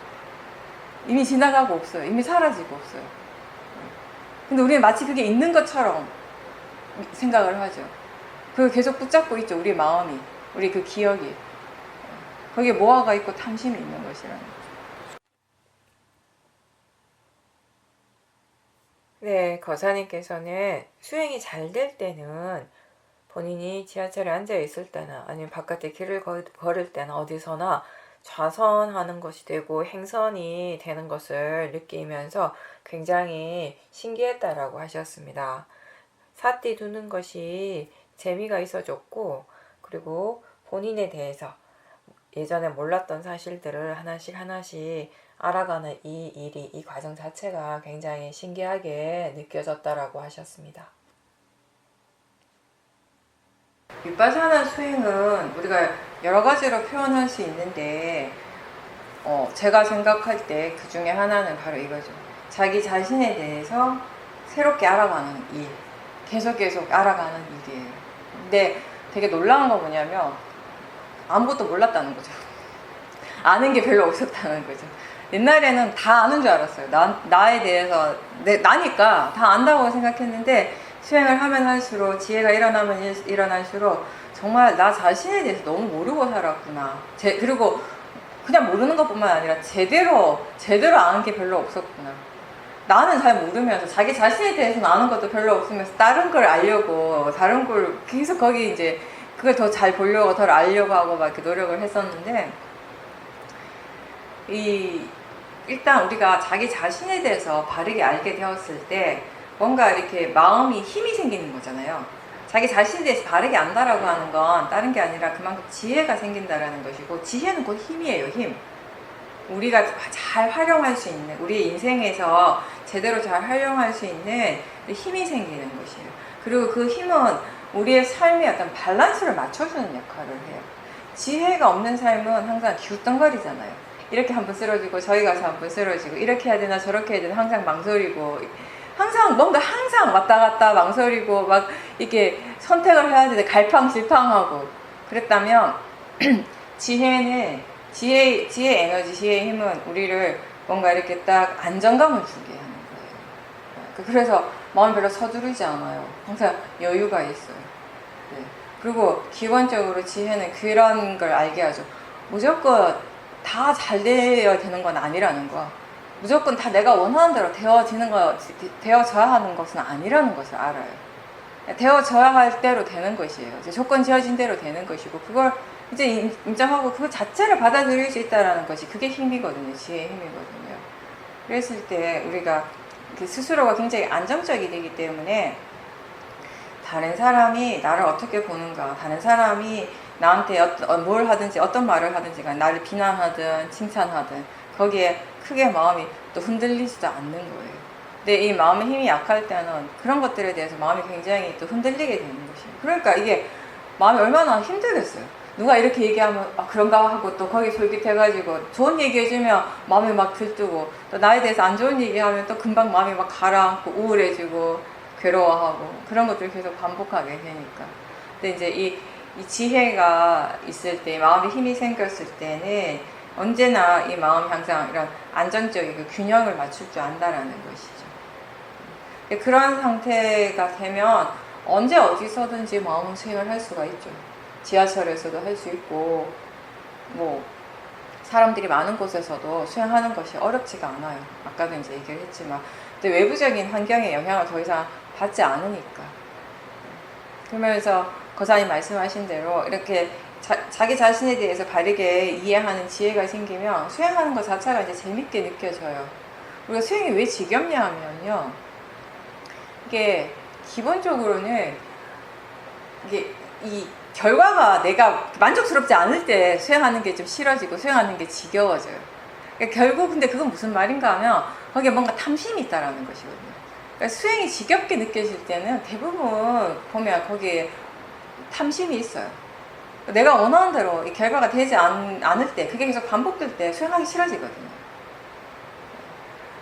이미 지나가고 없어요. 이미 사라지고 없어요. 근데 우리는 마치 그게 있는 것처럼 생각을 하죠. 그걸 계속 붙잡고 있죠. 우리 마음이, 우리 그 기억이. 거기에 모아가 있고 탐심이 있는 것이라는 거죠. 네, 거사님께서는 수행이 잘 될 때는 본인이 지하철에 앉아 있을 때나 아니면 바깥에 길을 걸을 때나 어디서나 좌선하는 것이 되고 행선이 되는 것을 느끼면서 굉장히 신기했다라고 하셨습니다. 사띠 두는 것이 재미가 있어졌고 그리고 본인에 대해서 예전에 몰랐던 사실들을 하나씩 하나씩 알아가는 이 일이, 이 과정 자체가 굉장히 신기하게 느껴졌다라고 하셨습니다. 윗바사나 수행은 우리가 여러 가지로 표현할 수 있는데 제가 생각할 때 그 중에 하나는 바로 이거죠. 자기 자신에 대해서 새롭게 알아가는 일, 계속 알아가는 일이에요. 근데 되게 놀라운 건 뭐냐면 아무것도 몰랐다는 거죠. 아는 게 별로 없었다는 거죠. 옛날에는 다 아는 줄 알았어요. 나에 대해서 나니까 다 안다고 생각했는데 수행을 하면 할수록, 지혜가 일어날수록 정말 나 자신에 대해서 너무 모르고 살았구나. 그리고 그냥 모르는 것뿐만 아니라 제대로 아는 게 별로 없었구나. 나는 잘 모르면서 자기 자신에 대해서는 아는 것도 별로 없으면서 다른 걸 알려고, 다른 걸 계속 거기 이제 그걸 더 잘 보려고, 더 알려고 하고 막 이렇게 노력을 했었는데, 일단 우리가 자기 자신에 대해서 바르게 알게 되었을 때 뭔가 이렇게 마음이 힘이 생기는 거잖아요. 자기 자신에 대해서 바르게 안다라고 하는 건 다른 게 아니라 그만큼 지혜가 생긴다라는 것이고, 지혜는 곧 힘이에요. 힘. 우리가 잘 활용할 수 있는, 우리 인생에서 제대로 잘 활용할 수 있는 힘이 생기는 것이에요. 그리고 그 힘은 우리의 삶의 어떤 밸런스를 맞춰주는 역할을 해요. 지혜가 없는 삶은 항상 기웃덩거리잖아요. 이렇게 한번 쓰러지고 저기 가서 한번 쓰러지고, 이렇게 해야 되나 저렇게 해야 되나 항상 망설이고, 항상 뭔가 항상 왔다 갔다 망설이고 막 이렇게 선택을 해야 되는데 갈팡질팡하고 그랬다면 지혜의 에너지, 지혜의 힘은 우리를 뭔가 이렇게 딱 안정감을 주게 하는 거예요. 그래서 마음이 별로 서두르지 않아요. 항상 여유가 있어요. 네. 그리고 기본적으로 지혜는 그런 걸 알게 하죠. 무조건 다 잘 되어야 되는 건 아니라는 거야. 무조건 다 내가 원하는 대로 되어져야 하는 것은 아니라는 것을 알아요. 되어져야 할 대로 되는 것이에요. 이제 조건 지어진 대로 되는 것이고, 그걸 이제 인정하고 그 자체를 받아들일 수 있다는 것이, 그게 힘이거든요. 지혜의 힘이거든요. 그랬을 때 우리가 스스로가 굉장히 안정적이 되기 때문에 다른 사람이 나를 어떻게 보는가, 다른 사람이 나한테 뭘 하든지 어떤 말을 하든지 나를 비난하든 칭찬하든 거기에 크게 마음이 또 흔들리지도 않는 거예요. 근데 이 마음의 힘이 약할 때는 그런 것들에 대해서 마음이 굉장히 또 흔들리게 되는 것이에요. 그러니까 이게 마음이 얼마나 힘들겠어요. 누가 이렇게 얘기하면 그런가 하고 또 거기 솔깃해가지고 좋은 얘기 해주면 마음이 막 들뜨고, 또 나에 대해서 안 좋은 얘기하면 또 금방 마음이 막 가라앉고 우울해지고 괴로워하고, 그런 것들을 계속 반복하게 되니까. 근데 이제 이 지혜가 있을 때, 마음에 힘이 생겼을 때는 언제나 이 마음이 항상 이런 안정적이고 균형을 맞출 줄 안다라는 것이죠. 그런 상태가 되면 언제 어디서든지 마음 수행을 할 수가 있죠. 지하철에서도 할 수 있고, 뭐 사람들이 많은 곳에서도 수행하는 것이 어렵지가 않아요. 아까도 이제 얘기를 했지만, 근데 외부적인 환경의 영향을 더 이상 받지 않으니까. 그러면서 거사님 말씀하신 대로 이렇게 자기 자신에 대해서 바르게 이해하는 지혜가 생기면 수행하는 것 자체가 이제 재밌게 느껴져요. 우리가 수행이 왜 지겹냐 하면요, 이게 기본적으로는 이게 이 결과가 내가 만족스럽지 않을 때 수행하는 게 좀 싫어지고 수행하는 게 지겨워져요. 그러니까 결국 근데 그건 무슨 말인가 하면 거기에 뭔가 탐심이 있다라는 것이거든요. 그러니까 수행이 지겹게 느껴질 때는 대부분 보면 거기에 탐심이 있어요. 내가 원하는 대로 이 결과가 되지 않을 때, 그게 계속 반복될 때 수행하기 싫어지거든요.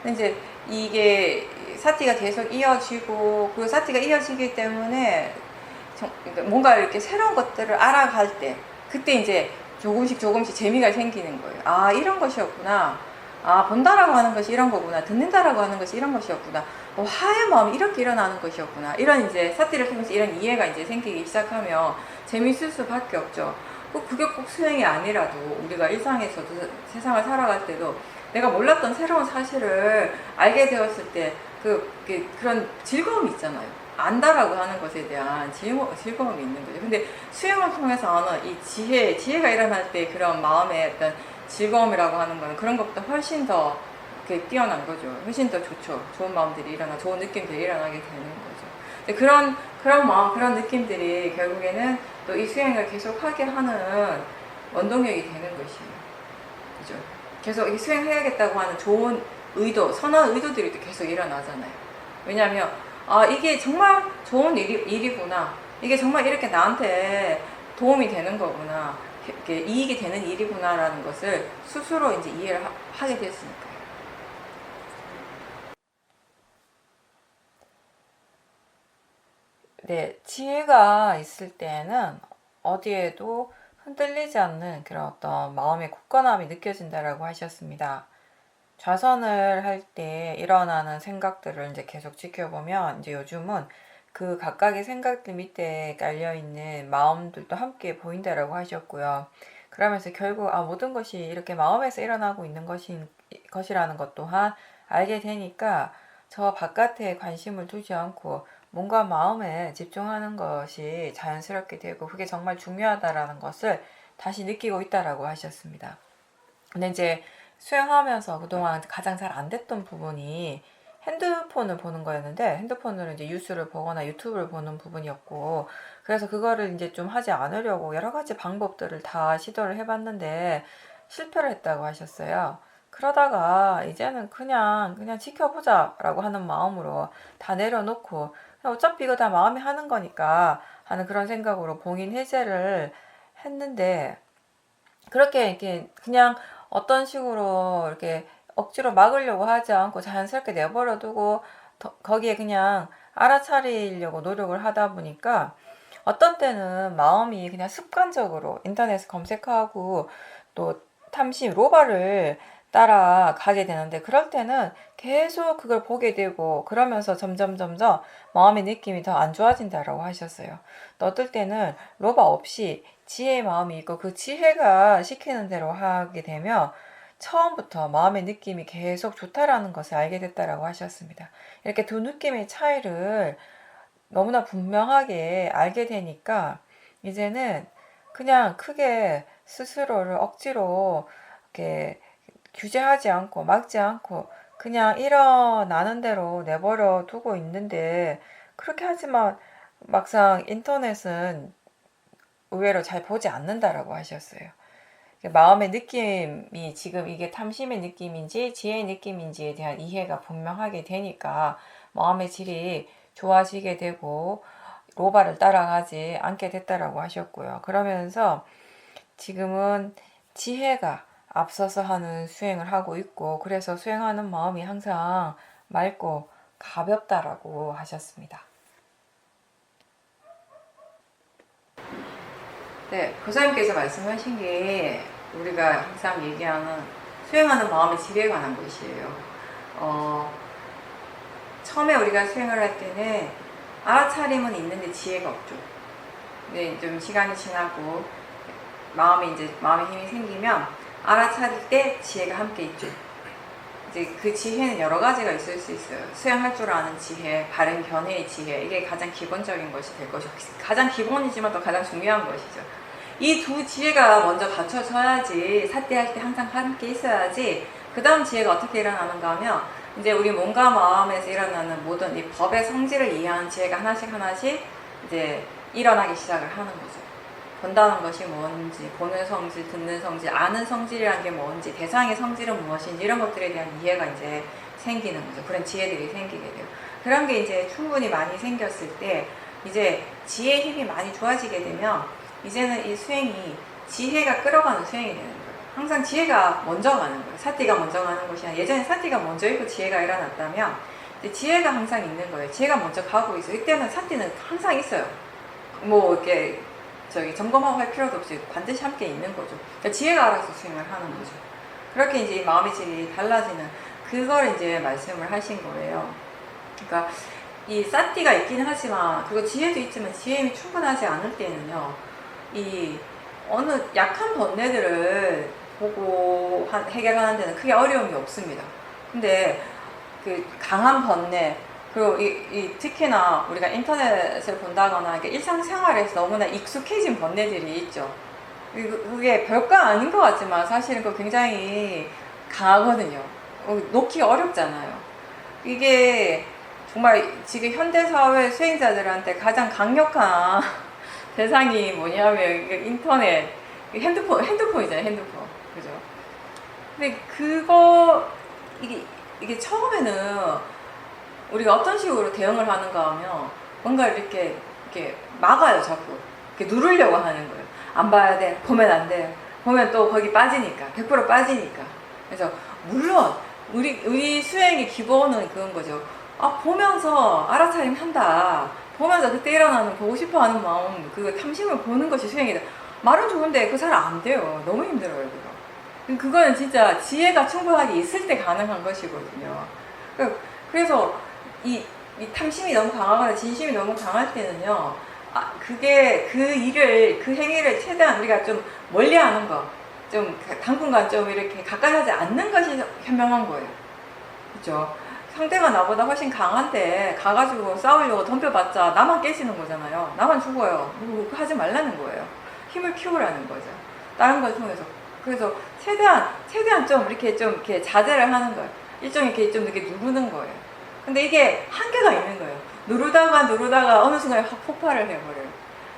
근데 이제 이게 사티가 계속 이어지고, 그 사티가 이어지기 때문에 뭔가 이렇게 새로운 것들을 알아갈 때, 그때 이제 조금씩 재미가 생기는 거예요. 아, 이런 것이었구나. 아, 본다라고 하는 것이 이런 거구나. 듣는다라고 하는 것이 이런 것이었구나. 화의 마음이 이렇게 일어나는 것이었구나. 이런 이제 사티를 통해서 이런 이해가 이제 생기기 시작하면 재미있을 수밖에 없죠. 그게 꼭 수행이 아니라도 우리가 일상에서도, 세상을 살아갈 때도 내가 몰랐던 새로운 사실을 알게 되었을 때 그런 즐거움이 있잖아요. 안다라고 하는 것에 대한 즐거움이 있는 거죠. 근데 수행을 통해서 하는 이 지혜가 일어날 때 그런 마음의 어떤 즐거움이라고 하는 거는 그런 것보다 훨씬 더 뛰어난 거죠. 훨씬 더 좋죠. 좋은 마음들이 좋은 느낌들이 일어나게 되는 거죠. 근데 그런 마음, 그런 느낌들이 결국에는 또 이 수행을 계속 하게 하는 원동력이 되는 것이에요. 그죠? 계속 이 수행해야겠다고 하는 좋은 의도, 선한 의도들이 계속 일어나잖아요. 왜냐하면 이게 정말 좋은 일이구나. 이게 정말 이렇게 나한테 도움이 되는 거구나. 이렇게 이익이 되는 일이구나라는 것을 스스로 이제 이해를 하게 됐으니까요. 네, 지혜가 있을 때는 어디에도 흔들리지 않는 그런 어떤 마음의 굳건함이 느껴진다라고 하셨습니다. 좌선을 할 때 일어나는 생각들을 이제 계속 지켜보면 이제 요즘은 그 각각의 생각들 밑에 깔려있는 마음들도 함께 보인다라고 하셨고요. 그러면서 결국 모든 것이 이렇게 마음에서 일어나고 있는 것이라는 것 또한 알게 되니까 저 바깥에 관심을 두지 않고 뭔가 마음에 집중하는 것이 자연스럽게 되고 그게 정말 중요하다라는 것을 다시 느끼고 있다라고 하셨습니다. 근데 이제 수행하면서 그동안 가장 잘 안 됐던 부분이 핸드폰을 보는 거였는데 핸드폰으로 이제 뉴스를 보거나 유튜브를 보는 부분이었고 그래서 그거를 이제 좀 하지 않으려고 여러 가지 방법들을 다 시도를 해봤는데 실패를 했다고 하셨어요. 그러다가 이제는 그냥 지켜보자 라고 하는 마음으로 다 내려놓고 어차피 이거 다 마음이 하는 거니까 하는 그런 생각으로 봉인 해제를 했는데 그렇게 이렇게 그냥 어떤 식으로 이렇게 억지로 막으려고 하지 않고 자연스럽게 내버려 두고 거기에 그냥 알아차리려고 노력을 하다 보니까 어떤 때는 마음이 그냥 습관적으로 인터넷 검색하고 또 탐심, 로바를 따라가게 되는데 그럴 때는 계속 그걸 보게 되고 그러면서 점점 마음의 느낌이 더 안 좋아진다라고 하셨어요. 또 어떨 때는 로바 없이 지혜의 마음이 있고 그 지혜가 시키는 대로 하게 되면 처음부터 마음의 느낌이 계속 좋다라는 것을 알게 됐다라고 하셨습니다. 이렇게 두 느낌의 차이를 너무나 분명하게 알게 되니까 이제는 그냥 크게 스스로를 억지로 이렇게 규제하지 않고 막지 않고 그냥 일어나는 대로 내버려 두고 있는데 그렇게 하지만 막상 인터넷은 의외로 잘 보지 않는다라고 하셨어요. 마음의 느낌이 지금 이게 탐심의 느낌인지 지혜의 느낌인지에 대한 이해가 분명하게 되니까 마음의 질이 좋아지게 되고 로바를 따라가지 않게 됐다라고 하셨고요. 그러면서 지금은 지혜가 앞서서 하는 수행을 하고 있고 그래서 수행하는 마음이 항상 맑고 가볍다라고 하셨습니다. 네, 보사님께서 말씀하신 게 우리가 항상 얘기하는 수행하는 마음의 질에 관한 것이에요. 처음에 우리가 수행을 할 때는 알아차림은 있는데 지혜가 없죠. 근데 좀 시간이 지나고 마음의 힘이 생기면 알아차릴 때 지혜가 함께 있죠. 이제 그 지혜는 여러 가지가 있을 수 있어요. 수행할 줄 아는 지혜, 바른 견해의 지혜, 이게 가장 기본적인 것이 될 것이고 가장 기본이지만 또 가장 중요한 것이죠. 이 두 지혜가 먼저 갖춰져야지 사띠할 때 항상 함께 있어야지 그 다음 지혜가 어떻게 일어나는가 하면 이제 우리 몸과 마음에서 일어나는 모든 이 법의 성질을 이해하는 지혜가 하나씩 이제 일어나기 시작을 하는 거죠. 본다는 것이 뭔지, 보는 성질, 듣는 성질, 아는 성질이란 게 뭔지, 대상의 성질은 무엇인지 이런 것들에 대한 이해가 이제 생기는 거죠. 그런 지혜들이 생기게 돼요. 그런 게 이제 충분히 많이 생겼을 때 이제 지혜의 힘이 많이 좋아지게 되면 이제는 이 수행이 지혜가 끌어가는 수행이 되는 거예요. 항상 지혜가 먼저 가는 거예요. 사띠가 먼저 가는 것이 아니라 예전에 사띠가 먼저 있고 지혜가 일어났다면 지혜가 항상 있는 거예요. 지혜가 먼저 가고 있어요. 이때는 사띠는 항상 있어요. 뭐 이렇게 점검하고 할 필요도 없이 반드시 함께 있는 거죠. 그러니까 지혜가 알아서 수행을 하는 거죠. 그렇게 이제 마음의 질이 달라지는 그걸 이제 말씀을 하신 거예요. 그러니까 이 사띠가 있기는 하지만 그리고 지혜도 있지만 지혜 힘이 충분하지 않을 때는요. 이 어느 약한 번뇌들을 보고 해결하는 데는 크게 어려움이 없습니다. 근데 그 강한 번뇌 그리고 특히나 우리가 인터넷을 본다거나 일상생활에서 너무나 익숙해진 번뇌들이 있죠. 그게 별거 아닌 것 같지만 사실은 그 굉장히 강하거든요. 놓기가 어렵잖아요. 이게 정말 지금 현대사회 수행자들한테 가장 강력한 대상이 뭐냐면 인터넷, 핸드폰이잖아요, 핸드폰. 그죠? 근데 그거, 이게 처음에는 우리가 어떤 식으로 대응을 하는가 하면 뭔가 이렇게 막아요, 자꾸. 이렇게 누르려고 하는 거예요. 안 봐야 돼. 보면 안 돼. 보면 또 거기 빠지니까. 100% 빠지니까. 그래서, 물론, 우리 수행의 기본은 그런 거죠. 아, 보면서 알아차림 한다. 보면서 그때 일어나는 보고 싶어 하는 마음, 그 탐심을 보는 것이 수행이다. 말은 좋은데 그거 잘 안 돼요. 너무 힘들어요, 그거. 그거는 진짜 지혜가 충분하게 있을 때 가능한 것이거든요. 그래서 이 탐심이 너무 강하거나 진심이 너무 강할 때는요, 그게 그 행위를 최대한 우리가 좀 멀리 하는 거, 좀 당분간 좀 이렇게 가까이 하지 않는 것이 현명한 거예요. 그죠? 상대가 나보다 훨씬 강한데 가가지고 싸우려고 덤벼봤자 나만 깨지는 거잖아요. 나만 죽어요. 그거 하지 말라는 거예요. 힘을 키우라는 거죠. 다른 걸 통해서. 그래서 최대한 좀 이렇게 자제를 하는 거예요. 일종의 좀 이렇게 누르는 거예요. 근데 이게 한계가 있는 거예요. 누르다가 어느 순간에 확 폭발을 해버려요.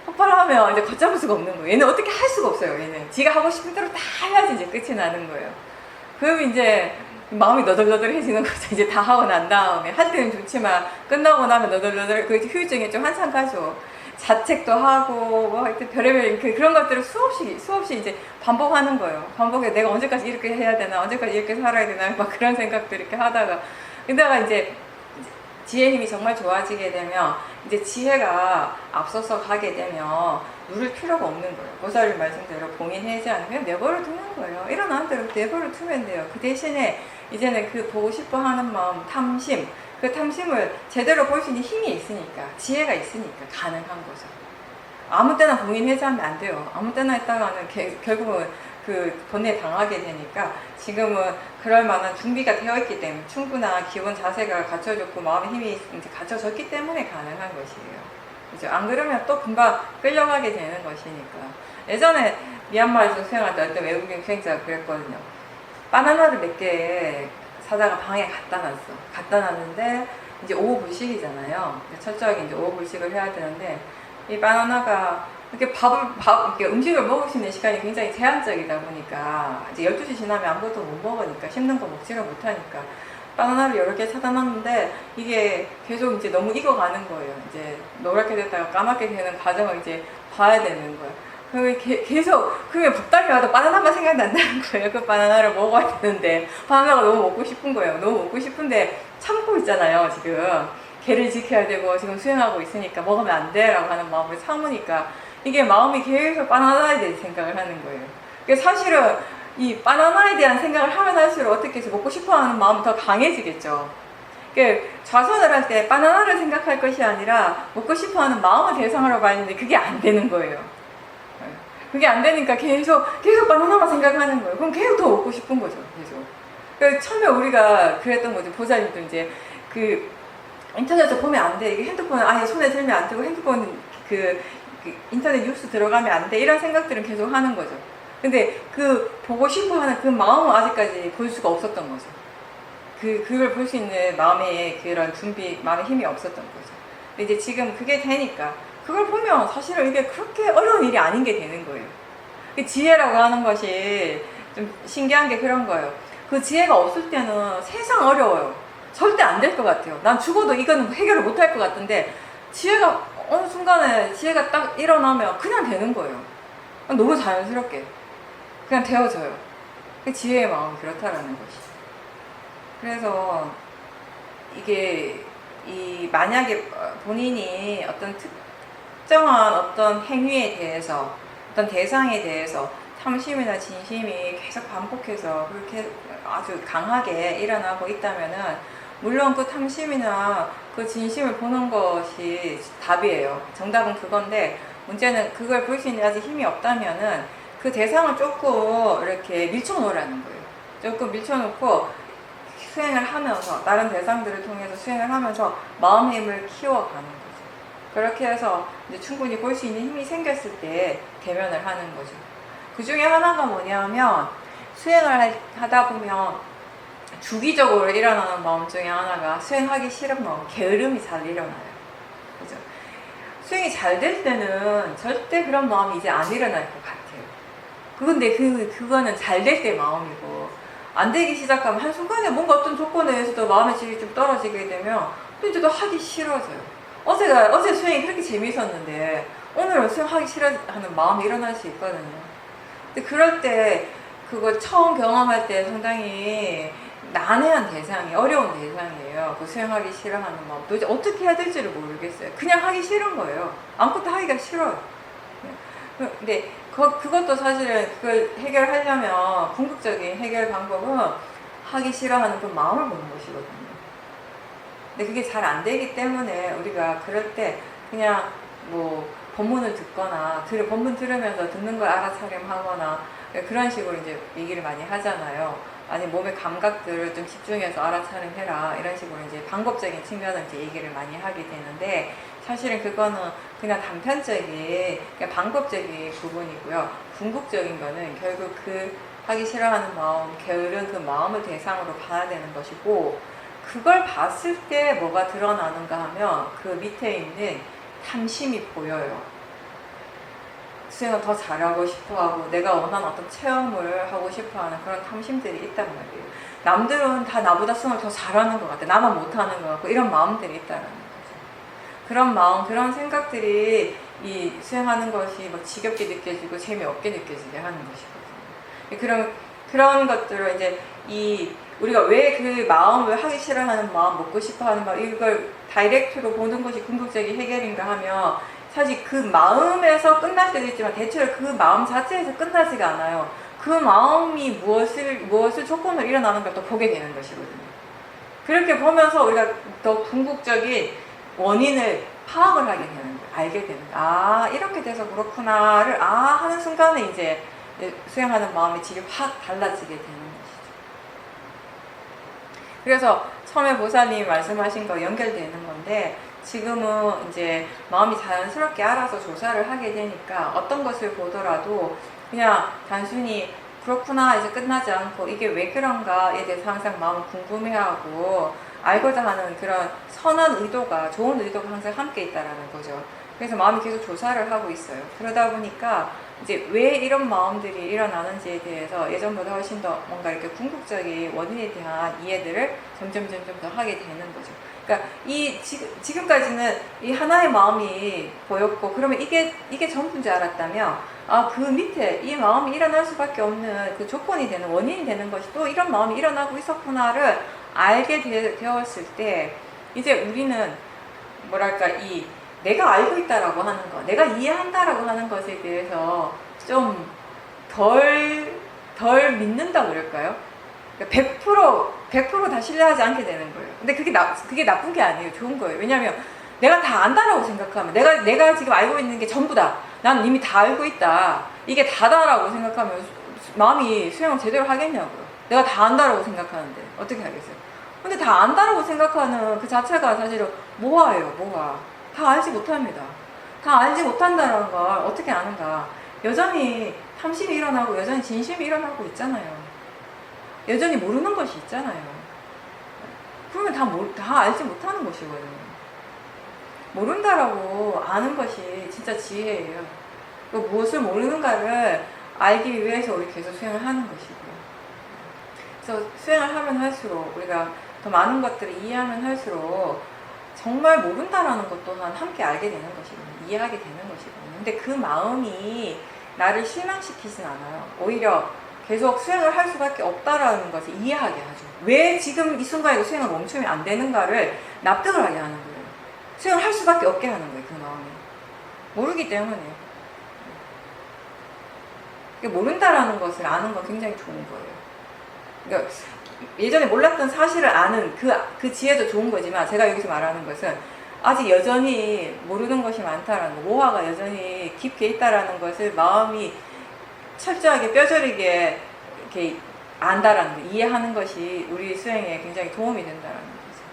폭발하면 이제 걷잡을 수가 없는 거예요. 얘는 어떻게 할 수가 없어요. 얘는 지가 하고 싶은 대로 다 해야지 이제 끝이 나는 거예요. 그럼 이제 마음이 너덜너덜해지는 거죠. 이제 다 하고 난 다음에 할 때는 좋지만 끝나고 나면 너덜너덜, 그 후유증이 좀 한참 가죠. 자책도 하고 뭐 하여튼 별의별 그런 것들을 수없이 이제 반복하는 거예요. 반복해. 내가 언제까지 이렇게 해야 되나, 언제까지 이렇게 살아야 되나, 막 그런 생각들 이렇게 하다가, 근데가 이제 지혜 힘이 정말 좋아지게 되면 이제 지혜가 앞서서 가게 되면 누를 필요가 없는 거예요. 보살님 말씀대로 봉인하지 않으면 내버려 두는 거예요. 일어나는 대로 내버려 두면 돼요. 그 대신에 이제는 그 보고 싶어 하는 마음, 탐심, 그 탐심을 제대로 볼 수 있는 힘이 있으니까, 지혜가 있으니까 가능한 거죠. 아무 때나 봉인 해제하면 안 돼요. 아무 때나 했다가는 결국은 그 번뇌에 당하게 되니까 지금은 그럴 만한 준비가 되어 있기 때문에, 충분한 기본 자세가 갖춰졌고 마음의 힘이 이제 갖춰졌기 때문에 가능한 것이에요. 그죠? 안 그러면 또 금방 끌려가게 되는 것이니까. 예전에 미얀마에서 수행할 때 어떤 외국인 수행자가 그랬거든요. 바나나를 몇 개 사다가 방에 갖다 놨는데 이제 오후 불식이잖아요. 철저하게 이제 오후 불식을 해야 되는데, 이 바나나가 이렇게 이렇게 음식을 먹을 수 있는 시간이 굉장히 제한적이다 보니까, 이제 12시 지나면 아무것도 못 먹으니까, 씹는 거 먹지를 못하니까, 바나나를 여러 개 사다 놨는데, 이게 계속 이제 너무 익어가는 거예요. 이제 노랗게 됐다가 까맣게 되는 과정을 이제 봐야 되는 거예요. 그러면 계속, 그러면 복당이와도 바나나만 생각난다는 거예요. 그 바나나를 먹어야 되는데, 바나나가 너무 먹고 싶은 거예요. 너무 먹고 싶은데, 참고 있잖아요, 지금. 개를 지켜야 되고, 지금 수행하고 있으니까 먹으면 안 돼, 라고 하는 마음을 참으니까, 이게 마음이 계속 바나나에 대해 생각을 하는 거예요. 그러니까 사실은, 이 바나나에 대한 생각을 하면 할수록 어떻게 해서 먹고 싶어 하는 마음이 더 강해지겠죠. 그러니까 좌선을 할 때 바나나를 생각할 것이 아니라, 먹고 싶어 하는 마음을 대상으로 봐야 하는데, 그게 안 되는 거예요. 그게 안 되니까 계속 바나나만 생각하는 거예요. 그럼 계속 더 먹고 싶은 거죠. 계속. 그래서 처음에 우리가 그랬던 거죠. 보살님도 이제 그 인터넷에 보면 안 돼. 이게 핸드폰을 아예 손에 들면 안 되고, 핸드폰 그 인터넷 뉴스 들어가면 안 돼. 이런 생각들은 계속 하는 거죠. 근데 그 보고 싶어 하는 그 마음은 아직까지 볼 수가 없었던 거죠. 그걸 볼 수 있는 마음의 그런 준비, 마음의 힘이 없었던 거죠. 근데 이제 지금 그게 되니까, 그걸 보면 사실은 이게 그렇게 어려운 일이 아닌 게 되는 거예요. 그 지혜라고 하는 것이 좀 신기한 게 그런 거예요. 그 지혜가 없을 때는 세상 어려워요. 절대 안 될 것 같아요. 난 죽어도 이거는 해결을 못 할 것 같은데, 지혜가 어느 순간에 지혜가 딱 일어나면 그냥 되는 거예요. 너무 자연스럽게 그냥 되어져요. 그 지혜의 마음이 그렇다라는 것이죠. 그래서 이게 만약에 본인이 어떤 특정한 어떤 행위에 대해서, 어떤 대상에 대해서 탐심이나 진심이 계속 반복해서 그렇게 아주 강하게 일어나고 있다면은, 물론 그 탐심이나 그 진심을 보는 것이 답이에요. 정답은 그건데, 문제는 그걸 볼 수 있는 아직 힘이 없다면은 그 대상을 조금 이렇게 밀쳐놓으라는 거예요. 조금 밀쳐놓고 수행을 하면서, 다른 대상들을 통해서 수행을 하면서 마음의 힘을 키워가는 거죠. 그렇게 해서 이제 충분히 볼 수 있는 힘이 생겼을 때 대면을 하는 거죠. 그 중에 하나가 뭐냐면, 수행을 하다 보면 주기적으로 일어나는 마음 중에 하나가 수행하기 싫은 마음, 게으름이 잘 일어나요. 그죠? 수행이 잘 될 때는 절대 그런 마음이 이제 안 일어날 것 같아요. 근데 그거는 잘 될 때 마음이고, 안 되기 시작하면 한순간에 뭔가 어떤 조건에 의해서도 마음의 질이 좀 떨어지게 되면 또 이제 또 하기 싫어져요. 어제 수행이 그렇게 재미있었는데 오늘은 수행하기 싫어하는 마음이 일어날 수 있거든요. 근데 그럴 때 그거 처음 경험할 때 상당히 난해한 대상이, 어려운 대상이에요. 그 수행하기 싫어하는 마음. 도대체 어떻게 해야 될지를 모르겠어요. 그냥 하기 싫은 거예요. 아무것도 하기가 싫어요. 근데 그것도 사실은 그걸 해결하려면 궁극적인 해결 방법은 하기 싫어하는 그 마음을 보는 것이거든요. 근데 그게 잘 안 되기 때문에 우리가 그럴 때 그냥 뭐 법문을 듣거나 법문 들으면서 듣는 걸 알아차림하거나 그런 식으로 이제 얘기를 많이 하잖아요. 아니 몸의 감각들을 좀 집중해서 알아차림해라 이런 식으로 이제 방법적인 측면을 이제 얘기를 많이 하게 되는데, 사실은 그거는 그냥 단편적인 그냥 방법적인 부분이고요. 궁극적인 거는 결국 그 하기 싫어하는 마음, 게으른 그 마음을 대상으로 봐야 되는 것이고, 그걸 봤을 때 뭐가 드러나는가 하면 그 밑에 있는 탐심이 보여요. 수행을 더 잘하고 싶어하고 내가 원하는 어떤 체험을 하고 싶어하는 그런 탐심들이 있단 말이에요. 남들은 다 나보다 수행을 더 잘하는 것 같아, 나만 못하는 것 같고, 이런 마음들이 있다는 거죠. 그런 마음, 그런 생각들이 이 수행하는 것이 뭐 지겹게 느껴지고 재미없게 느껴지게 하는 것이거든요. 그런 것들을 이제 우리가 왜 그 마음을 하기 싫어하는 마음, 먹고 싶어하는 마음, 이걸 다이렉트로 보는 것이 궁극적인 해결인가 하면 사실 그 마음에서 끝날 때도 있지만 대체로 그 마음 자체에서 끝나지가 않아요. 그 마음이 무엇을 조건으로 일어나는가 또 보게 되는 것이거든요. 그렇게 보면서 우리가 더 궁극적인 원인을 파악을 하게 되는 거예요. 알게 되는 거예요. 아, 이렇게 돼서 그렇구나를 하는 순간에 이제 수행하는 마음의 질이 확 달라지게 되는 것이죠. 그래서 처음에 보사님이 말씀하신 거 연결되는 건데, 지금은 이제 마음이 자연스럽게 알아서 조사를 하게 되니까 어떤 것을 보더라도 그냥 단순히 그렇구나 이제 끝나지 않고 이게 왜 그런가에 대해서 항상 마음을 궁금해하고 알고자 하는 그런 선한 의도가, 좋은 의도가 항상 함께 있다라는 거죠. 그래서 마음이 계속 조사를 하고 있어요. 그러다 보니까 이제 왜 이런 마음들이 일어나는지에 대해서 예전보다 훨씬 더 뭔가 이렇게 궁극적인 원인에 대한 이해들을 점점 더 하게 되는 거죠. 그러니까 지금까지는 이 하나의 마음이 보였고, 그러면 이게 전부인 줄 알았다면, 그 밑에 이 마음이 일어날 수밖에 없는 그 조건이 되는, 원인이 되는 것이 또 이런 마음이 일어나고 있었구나를 알게 되었을 때, 이제 우리는 뭐랄까, 내가 알고 있다라고 하는 거, 내가 이해한다라고 하는 것에 대해서 좀 덜 믿는다고 그럴까요? 100% 다 신뢰하지 않게 되는 거예요. 근데 그게 나쁜 게 아니에요. 좋은 거예요. 왜냐하면 내가 다 안다라고 생각하면, 내가 지금 알고 있는 게 전부다, 나는 이미 다 알고 있다, 이게 다다라고 생각하면 마음이 수행을 제대로 하겠냐고요. 내가 다 안다라고 생각하는데 어떻게 하겠어요? 근데 다 안다라고 생각하는 그 자체가 사실은 모화예요. 모화. 다 알지 못합니다. 다 알지 못한다는 걸 어떻게 아는가? 여전히 탐심이 일어나고 여전히 진심이 일어나고 있잖아요. 여전히 모르는 것이 있잖아요. 그러면 다 알지 못하는 것이거든요. 모른다라고 아는 것이 진짜 지혜예요. 무엇을 모르는가를 알기 위해서 우리 계속 수행을 하는 것이고요. 그래서 수행을 하면 할수록, 우리가 더 많은 것들을 이해하면 할수록 정말 모른다라는 것 또한 함께 알게 되는 것이거든요. 이해하게 되는 것이거든요. 근데 그 마음이 나를 실망시키진 않아요. 오히려 계속 수행을 할 수밖에 없다라는 것을 이해하게 하죠. 왜 지금 이 순간에도 수행을 멈추면 안 되는가를 납득을 하게 하는 거예요. 수행을 할 수밖에 없게 하는 거예요. 그 마음이. 모르기 때문에. 모른다라는 것을 아는 건 굉장히 좋은 거예요. 그러니까 예전에 몰랐던 사실을 아는 그 지혜도 좋은 거지만, 제가 여기서 말하는 것은 아직 여전히 모르는 것이 많다라는 거, 모화가 여전히 깊게 있다라는 것을 마음이 철저하게 뼈저리게 이렇게 안다라는 거, 이해하는 것이 우리 수행에 굉장히 도움이 된다라는 거죠.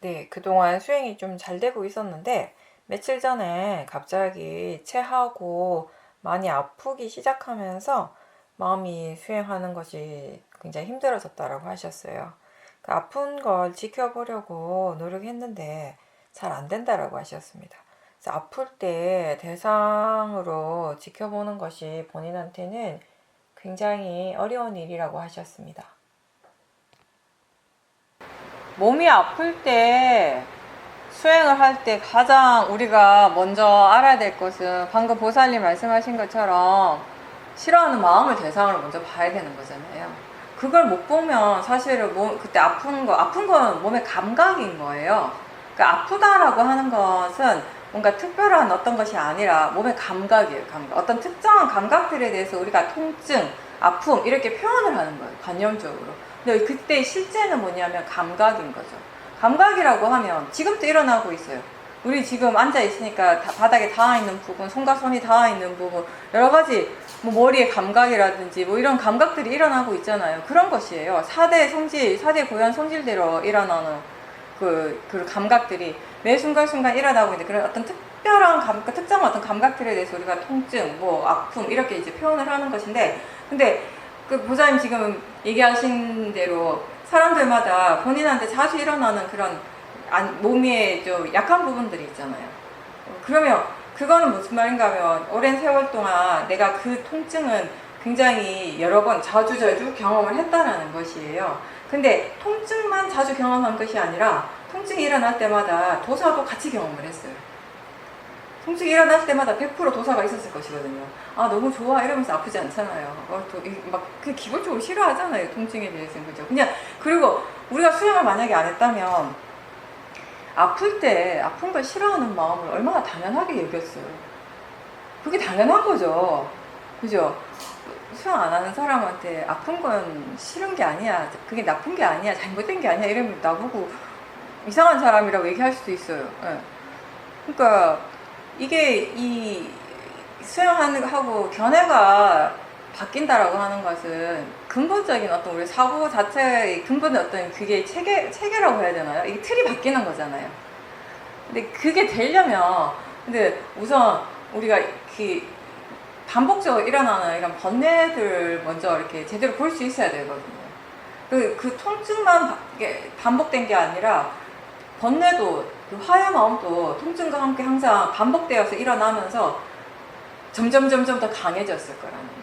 네, 그동안 수행이 좀 잘 되고 있었는데 며칠 전에 갑자기 체하고 많이 아프기 시작하면서 마음이 수행하는 것이 굉장히 힘들어졌다라고 하셨어요. 그 아픈 걸 지켜보려고 노력했는데 잘 안 된다라고 하셨습니다. 그래서 아플 때 대상으로 지켜보는 것이 본인한테는 굉장히 어려운 일이라고 하셨습니다. 몸이 아플 때 수행을 할 때 가장 우리가 먼저 알아야 될 것은 방금 보살님 말씀하신 것처럼 싫어하는 마음을 대상으로 먼저 봐야 되는 거잖아요. 그걸 못 보면 사실은 그때 아픈 건 몸의 감각인 거예요. 그러니까 아프다라고 하는 것은 뭔가 특별한 어떤 것이 아니라 몸의 감각이에요. 감각. 어떤 특정한 감각들에 대해서 우리가 통증, 아픔 이렇게 표현을 하는 거예요. 관념적으로. 근데 그때 실제는 뭐냐면 감각인 거죠. 감각이라고 하면 지금도 일어나고 있어요. 우리 지금 앉아 있으니까 바닥에 닿아 있는 부분, 손과 손이 닿아 있는 부분, 여러 가지 뭐 머리의 감각이라든지 뭐 이런 감각들이 일어나고 있잖아요. 그런 것이에요. 4대 고연 성질대로 일어나는 그 감각들이 매 순간순간 일어나고 있는데 그런 어떤 특별한 특정한 어떤 감각들에 대해서 우리가 통증, 뭐 아픔 이렇게 이제 표현을 하는 것인데, 근데 그 보사님 지금 얘기하신 대로 사람들마다 본인한테 자주 일어나는 그런 몸에 좀 약한 부분들이 있잖아요. 그러면 그거는 무슨 말인가 하면 오랜 세월 동안 내가 그 통증은 굉장히 여러 번 자주 경험을 했다라는 것이에요. 근데 통증만 자주 경험한 것이 아니라 통증이 일어날 때마다 도사도 같이 경험을 했어요. 통증이 일어날 때마다 100% 도사가 있었을 것이거든요. 아, 너무 좋아 이러면서 아프지 않잖아요. 그 기본적으로 싫어하잖아요, 통증에 대해서는. 그죠? 그냥, 그리고 우리가 수행을 만약에 안 했다면 아플 때 아픈 걸 싫어하는 마음을 얼마나 당연하게 여겼어요. 그게 당연한 거죠. 그죠? 수행 안 하는 사람한테 아픈 건 싫은 게 아니야, 그게 나쁜 게 아니야, 잘못된 게 아니야 이러면 나보고 이상한 사람이라고 얘기할 수도 있어요. 네. 그러니까 이게 이 수행하고 견해가 바뀐다라고 하는 것은 근본적인 어떤 우리 사고 자체의 근본의 어떤 그게 체계라고 해야 되나요? 이게 틀이 바뀌는 거잖아요. 근데 그게 되려면, 근데 우선 우리가 반복적으로 일어나는 이런 번뇌들 먼저 이렇게 제대로 볼 수 있어야 되거든요. 그 통증만 반복된 게 아니라 번뇌도, 그 화의 마음도 통증과 함께 항상 반복되어서 일어나면서 점점 더 강해졌을 거라는 거예요.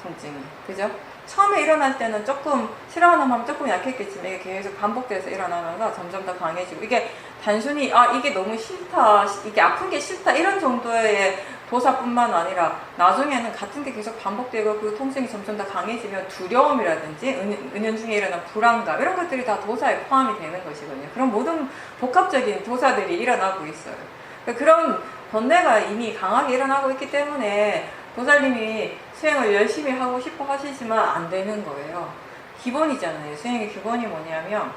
통증이. 그죠? 처음에 일어날 때는 조금 싫어하는 마음 조금 약했겠지만 이게 계속 반복돼서 일어나면서 점점 더 강해지고, 이게 단순히 이게 너무 싫다, 이게 아픈 게 싫다 이런 정도의 도사뿐만 아니라 나중에는 같은 게 계속 반복되고 그 통증이 점점 더 강해지면 두려움이라든지 은연중에 일어난 불안감 이런 것들이 다 도사에 포함이 되는 것이거든요. 그런 모든 복합적인 도사들이 일어나고 있어요. 그런 번뇌가 이미 강하게 일어나고 있기 때문에 보살님이 수행을 열심히 하고 싶어 하시지만 안 되는 거예요. 기본이잖아요. 수행의 기본이 뭐냐면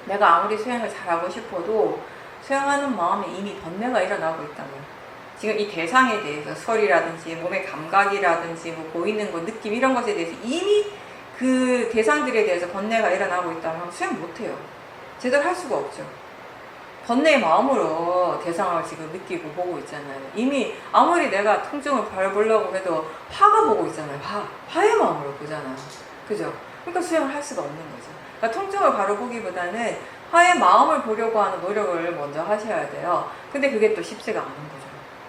내가 아무리 수행을 잘하고 싶어도 수행하는 마음에 이미 번뇌가 일어나고 있다면, 지금 이 대상에 대해서 소리라든지 몸의 감각이라든지 뭐 보이는 거, 느낌 이런 것에 대해서 이미 그 대상들에 대해서 번뇌가 일어나고 있다면 수행 못해요. 제대로 할 수가 없죠. 번뇌의 마음으로 대상을 지금 느끼고 보고 있잖아요. 이미 아무리 내가 통증을 바로 보려고 해도 화가 보고 있잖아요. 화의 마음으로 보잖아요. 그죠? 그러니까 수행을 할 수가 없는 거죠. 그러니까 통증을 바로 보기보다는 화의 마음을 보려고 하는 노력을 먼저 하셔야 돼요. 근데 그게 또 쉽지가 않은 거죠.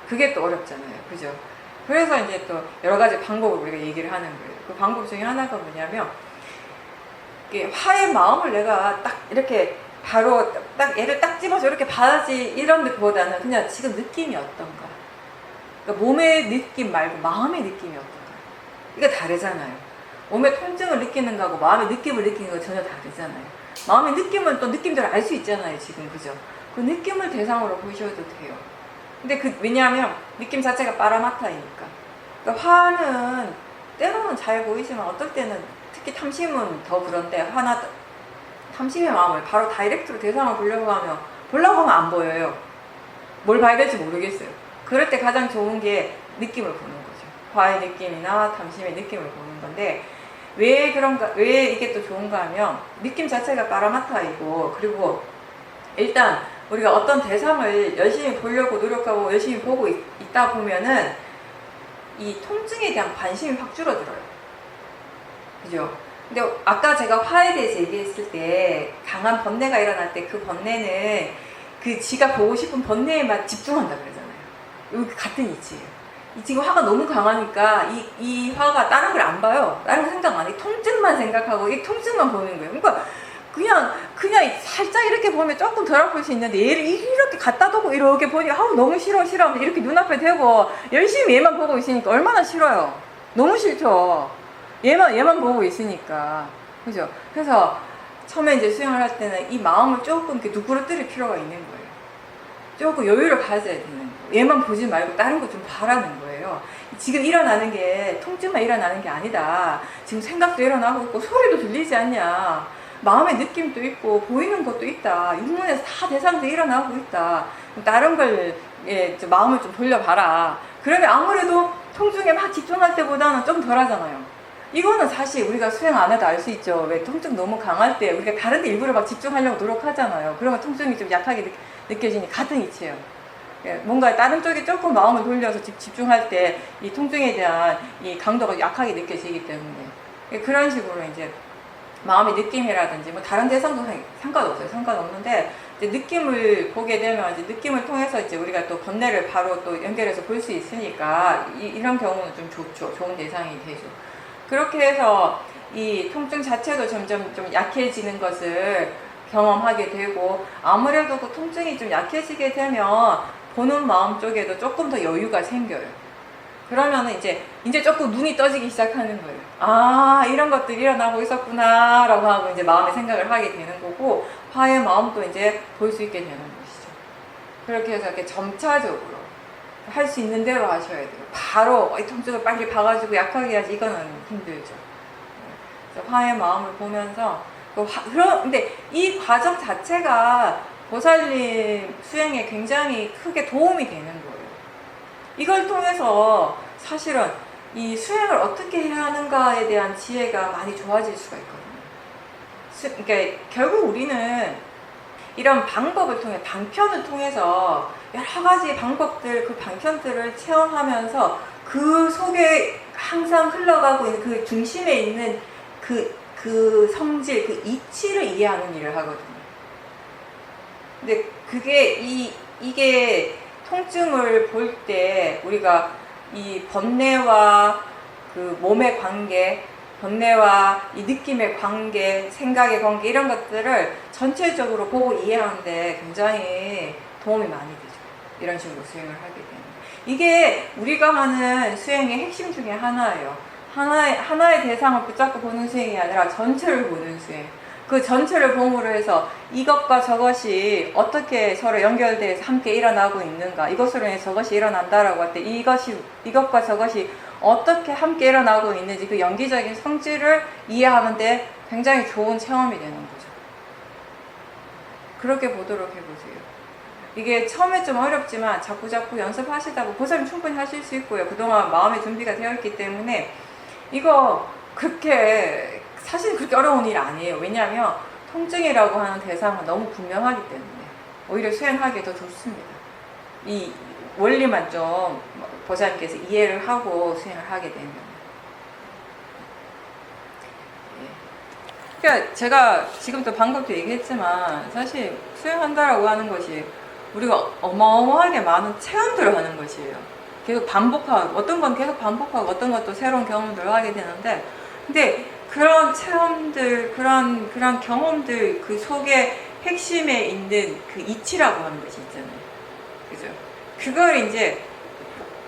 그게 또 어렵잖아요. 그죠? 그래서 이제 또 여러 가지 방법을 우리가 얘기를 하는 거예요. 그 방법 중에 하나가 뭐냐면, 화의 마음을 내가 딱 이렇게 바로 딱 얘를 딱 집어서 이렇게 봐야지 이런 것보다는 그냥 지금 느낌이 어떤가. 그러니까 몸의 느낌 말고 마음의 느낌이 어떤가. 이게 다르잖아요. 몸의 통증을 느끼는 거하고 마음의 느낌을 느끼는 거 전혀 다르잖아요. 마음의 느낌은 또 느낌대로 알 수 있잖아요, 지금. 그죠? 그 느낌을 대상으로 보셔도 돼요. 근데 왜냐하면 느낌 자체가 빠라마타이니까. 그러니까 화는 때로는 잘 보이지만 어떨 때는, 특히 탐심은 더 그런데, 탐심의 마음을 바로 다이렉트로 대상을 보려고 하면 안 보여요. 뭘 봐야 될지 모르겠어요. 그럴 때 가장 좋은 게 느낌을 보는 거죠. 화의 느낌이나 탐심의 느낌을 보는 건데, 왜 이게 또 좋은가 하면, 느낌 자체가 빠라마타이고, 그리고 일단 우리가 어떤 대상을 열심히 보려고 노력하고 열심히 보고 있다 보면은 이 통증에 대한 관심이 확 줄어들어요. 그죠? 근데 아까 제가 화에 대해서 얘기했을 때 강한 번뇌가 일어날 때 그 번뇌는 그 지가 보고 싶은 번뇌에만 집중한다 그러잖아요. 여기 같은 이치예요. 지금 화가 너무 강하니까 이 화가 다른 걸 안 봐요. 다른 거 생각 안 해. 통증만 생각하고 이 통증만 보는 거예요. 그러니까 그냥 살짝 이렇게 보면 조금 덜 아플 수 있는데 얘를 이렇게 갖다 두고 이렇게 보니까 아우 너무 싫어 이렇게 눈앞에 대고 열심히 얘만 보고 있으니까 얼마나 싫어요. 너무 싫죠. 얘만 보고 있으니까. 그죠? 그래서 처음에 이제 수행을 할 때는 이 마음을 조금 이렇게 누그러뜨릴 필요가 있는 거예요. 조금 여유를 가져야 되는 거예요. 얘만 보지 말고 다른 거 좀 바라는 거예요. 지금 일어나는 게 통증만 일어나는 게 아니다. 지금 생각도 일어나고 있고 소리도 들리지 않냐. 마음의 느낌도 있고 보이는 것도 있다. 육문에서 다 대상도 일어나고 있다. 다른 걸 마음을 좀 돌려봐라. 그러면 아무래도 통증에 막 집중할 때보다는 좀 덜 하잖아요. 이거는 사실 우리가 수행 안 해도 알 수 있죠. 왜 통증 너무 강할 때 우리가 다른 데 일부러 막 집중하려고 노력하잖아요. 그러면 통증이 좀 약하게 느껴지니 같은 이치예요. 뭔가 다른 쪽에 조금 마음을 돌려서 집중할 때 이 통증에 대한 이 강도가 약하게 느껴지기 때문에 그런 식으로 이제 마음의 느낌이라든지 뭐 다른 대상도 상관없어요. 상관없는데 이제 느낌을 보게 되면 이제 느낌을 통해서 이제 우리가 또 번뇌를 바로 또 연결해서 볼 수 있으니까 이런 경우는 좀 좋죠. 좋은 대상이 되죠. 그렇게 해서 이 통증 자체도 점점 좀 약해지는 것을 경험하게 되고 아무래도 그 통증이 좀 약해지게 되면 보는 마음 쪽에도 조금 더 여유가 생겨요. 그러면은 이제 조금 눈이 떠지기 시작하는 거예요. 아, 이런 것들이 일어나고 있었구나 라고 하고 이제 마음의 생각을 하게 되는 거고 화의 마음도 이제 볼 수 있게 되는 것이죠. 그렇게 해서 이렇게 점차적으로 할 수 있는 대로 하셔야 돼요. 바로 이 통증을 빨리 봐가지고 약하게 해야지 이거는 힘들죠. 그래서 화의 마음을 보면서 근데 이 과정 자체가 보살님 수행에 굉장히 크게 도움이 되는 거예요. 이걸 통해서 사실은 이 수행을 어떻게 해야 하는가에 대한 지혜가 많이 좋아질 수가 있거든요. 그러니까 결국 우리는 이런 방법을 통해 방편을 통해서 여러 가지 방법들 그 방편들을 체험하면서 그 속에 항상 흘러가고 있는 그 중심에 있는 그 성질, 그 이치를 이해하는 일을 하거든요. 근데 이게 통증을 볼 때 우리가 이 번뇌와 그 몸의 관계, 번뇌와 이 느낌의 관계, 생각의 관계 이런 것들을 전체적으로 보고 이해하는데 굉장히 도움이 많이 되죠. 이런 식으로 수행을 하게 되면. 이게 우리가 하는 수행의 핵심 중에 하나예요. 하나의 대상을 붙잡고 보는 수행이 아니라 전체를 보는 수행. 그 전체를 봄으로 해서 이것과 저것이 어떻게 서로 연결돼서 함께 일어나고 있는가, 이것으로 인해서 저것이 일어난다라고 할 때 이것과 저것이 어떻게 함께 일어나고 있는지 그 연기적인 성질을 이해하는데 굉장히 좋은 체험이 되는 거죠. 그렇게 보도록 해보세요. 이게 처음에 좀 어렵지만 자꾸 연습하시다 보면 보살님 충분히 하실 수 있고요. 그동안 마음의 준비가 되어 있기 때문에 이거 사실 그렇게 어려운 일 아니에요. 왜냐하면 통증이라고 하는 대상은 너무 분명하기 때문에 오히려 수행하기 더 좋습니다. 이 원리만 좀 보살님께서 이해를 하고 수행을 하게 되면. 그러니까 제가 지금도 방금도 얘기했지만 사실 수행한다라고 하는 것이 우리가 어마어마하게 많은 체험들을 하는 것이에요. 계속 반복하고 어떤 건 계속 반복하고 어떤 것도 새로운 경험들을 하게 되는데 근데 그런 체험들, 그런 경험들 그 속에 핵심에 있는 그 이치라고 하는 것이 있잖아요. 그죠? 그걸 이제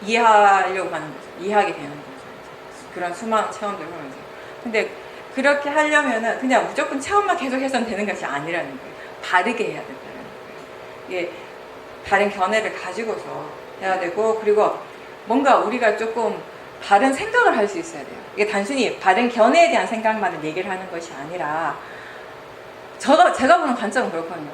이해하려고 하는 거죠. 이해하게 되는 거죠. 그런 수많은 체험들을 하면서. 근데 그렇게 하려면은 그냥 무조건 체험만 계속해서는 되는 것이 아니라는 거예요. 바르게 해야 된다는 거예요. 이게 다른 견해를 가지고서 해야 되고 그리고 뭔가 우리가 조금 바른 생각을 할 수 있어야 돼요. 이게 단순히 바른 견해에 대한 생각만을 얘기를 하는 것이 아니라 제가 보는 관점은 그렇거든요.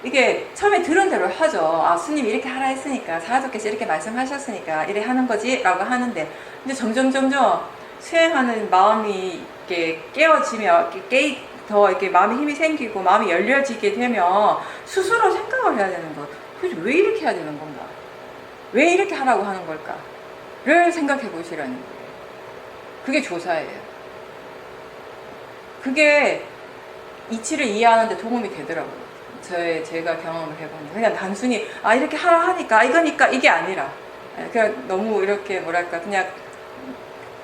이게 처음에 들은 대로 하죠. 아, 스님이 이렇게 하라 했으니까 사라도께서 이렇게 말씀하셨으니까 이래 하는 거지 라고 하는데 근데 점점 수행하는 마음이 이렇게 깨어지며 더 이렇게 마음에 힘이 생기고 마음이 열려지게 되면 스스로 생각을 해야 되는 것. 도대체 왜 이렇게 해야 되는 건가? 왜 이렇게 하라고 하는 걸까? 를 생각해 보시라는 거예요. 그게 조사예요. 그게 이치를 이해하는데 도움이 되더라고요. 제가 경험을 해보는 그냥 단순히 이렇게 하라 하니까 이거니까 이게 아니라 그냥 너무 이렇게 뭐랄까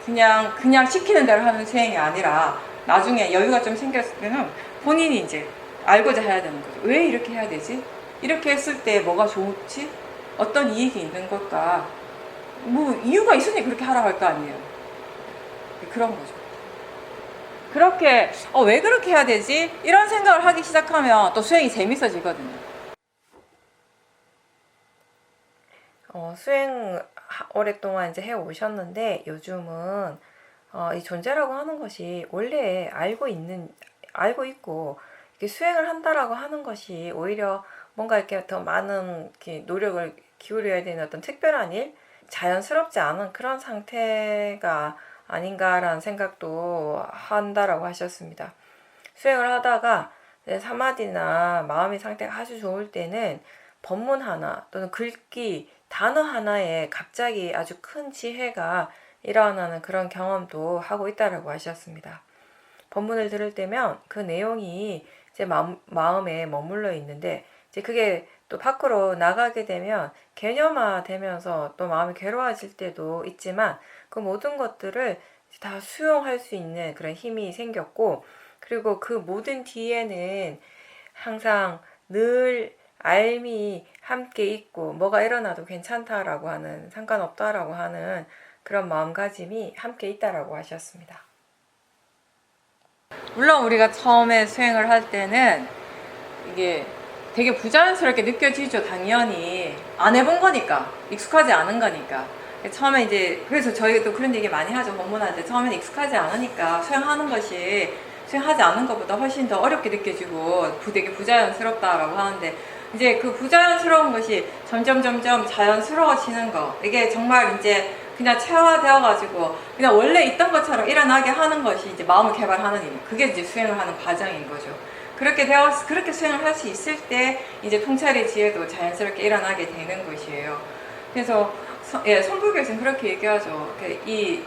그냥 시키는 대로 하는 수행이 아니라 나중에 여유가 좀 생겼을 때는 본인이 이제 알고자 해야 되는 거죠. 왜 이렇게 해야 되지? 이렇게 했을 때 뭐가 좋지? 어떤 이익이 있는 걸까? 뭐 이유가 있으니 그렇게 하라고 할 거 아니에요. 그런 거죠. 그렇게 왜 그렇게 해야 되지? 이런 생각을 하기 시작하면 또 수행이 재밌어지거든요. 수행 오랫동안 이제 해 오셨는데 요즘은 이 존재라고 하는 것이 원래 알고 있고 이렇게 수행을 한다라고 하는 것이 오히려 뭔가 이렇게 더 많은 이렇게 노력을 기울여야 되는 어떤 특별한 일, 자연스럽지 않은 그런 상태가 아닌가라는 생각도 한다라고 하셨습니다. 수행을 하다가 사마디나 마음의 상태가 아주 좋을 때는 법문 하나 또는 글귀 단어 하나에 갑자기 아주 큰 지혜가 일어나는 그런 경험도 하고 있다라고 하셨습니다. 법문을 들을 때면 그 내용이 이제 마음에 머물러 있는데 이제 그게 또 밖으로 나가게 되면 개념화 되면서 또 마음이 괴로워질 때도 있지만 그 모든 것들을 다 수용할 수 있는 그런 힘이 생겼고, 그리고 그 모든 뒤에는 항상 늘 알미 함께 있고 뭐가 일어나도 괜찮다라고 하는, 상관없다라고 하는 그런 마음가짐이 함께 있다라고 하셨습니다. 물론 우리가 처음에 수행을 할 때는 이게 되게 부자연스럽게 느껴지죠. 당연히 안 해본 거니까, 익숙하지 않은 거니까. 처음에 이제 그래서 저희가 또 그런 얘기 많이 하죠. 법문할 때 처음에는 익숙하지 않으니까 수행하는 것이 수행하지 않은 것보다 훨씬 더 어렵게 느껴지고 되게 부자연스럽다라고 하는데, 이제 그 부자연스러운 것이 점점 자연스러워지는 거, 이게 정말 이제 그냥 체화되어가지고 그냥 원래 있던 것처럼 일어나게 하는 것이 이제 마음을 개발하는 일, 그게 이제 수행을 하는 과정인 거죠. 그렇게 수행을 할 수 있을 때 이제 통찰의 지혜도 자연스럽게 일어나게 되는 것이에요. 그래서 선불교에서는 그렇게 얘기하죠. 이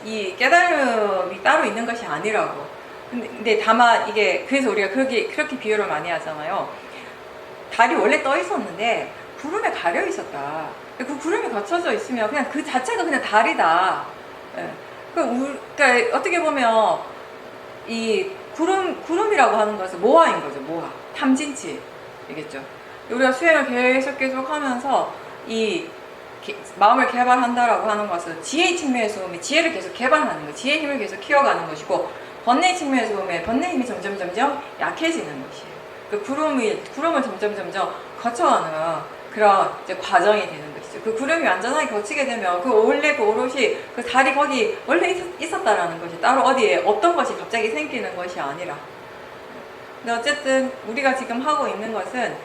이 깨달음이 따로 있는 것이 아니라고. 근데 다만 이게, 그래서 우리가 그렇게 비유를 많이 하잖아요. 달이 원래 떠 있었는데 구름에 가려 있었다. 그 구름이 걷혀져 있으면 그냥 그 자체가 그냥 달이다. 그러니까 어떻게 보면 이 구름이라고 하는 것은 모화인 거죠. 모화, 탐진치이겠죠. 우리가 수행을 계속 하면서 이 마음을 개발한다라고 하는 것은 지혜의 측면에서 보면 지혜를 계속 개발하는 거예요. 지혜의 힘을 계속 키워가는 것이고, 번뇌의 측면에서 보면 번뇌의 힘이 점점 약해지는 것이에요. 그 구름을 점점 거쳐가는 그런 이제 과정이 되는 것이죠. 그 구름이 완전하게 거치게 되면 원래 그 오롯이 그 달이 거기 원래 있었다라는 것이 따로 어디에 어떤 것이 갑자기 생기는 것이 아니라. 근데 어쨌든 우리가 지금 하고 있는 것은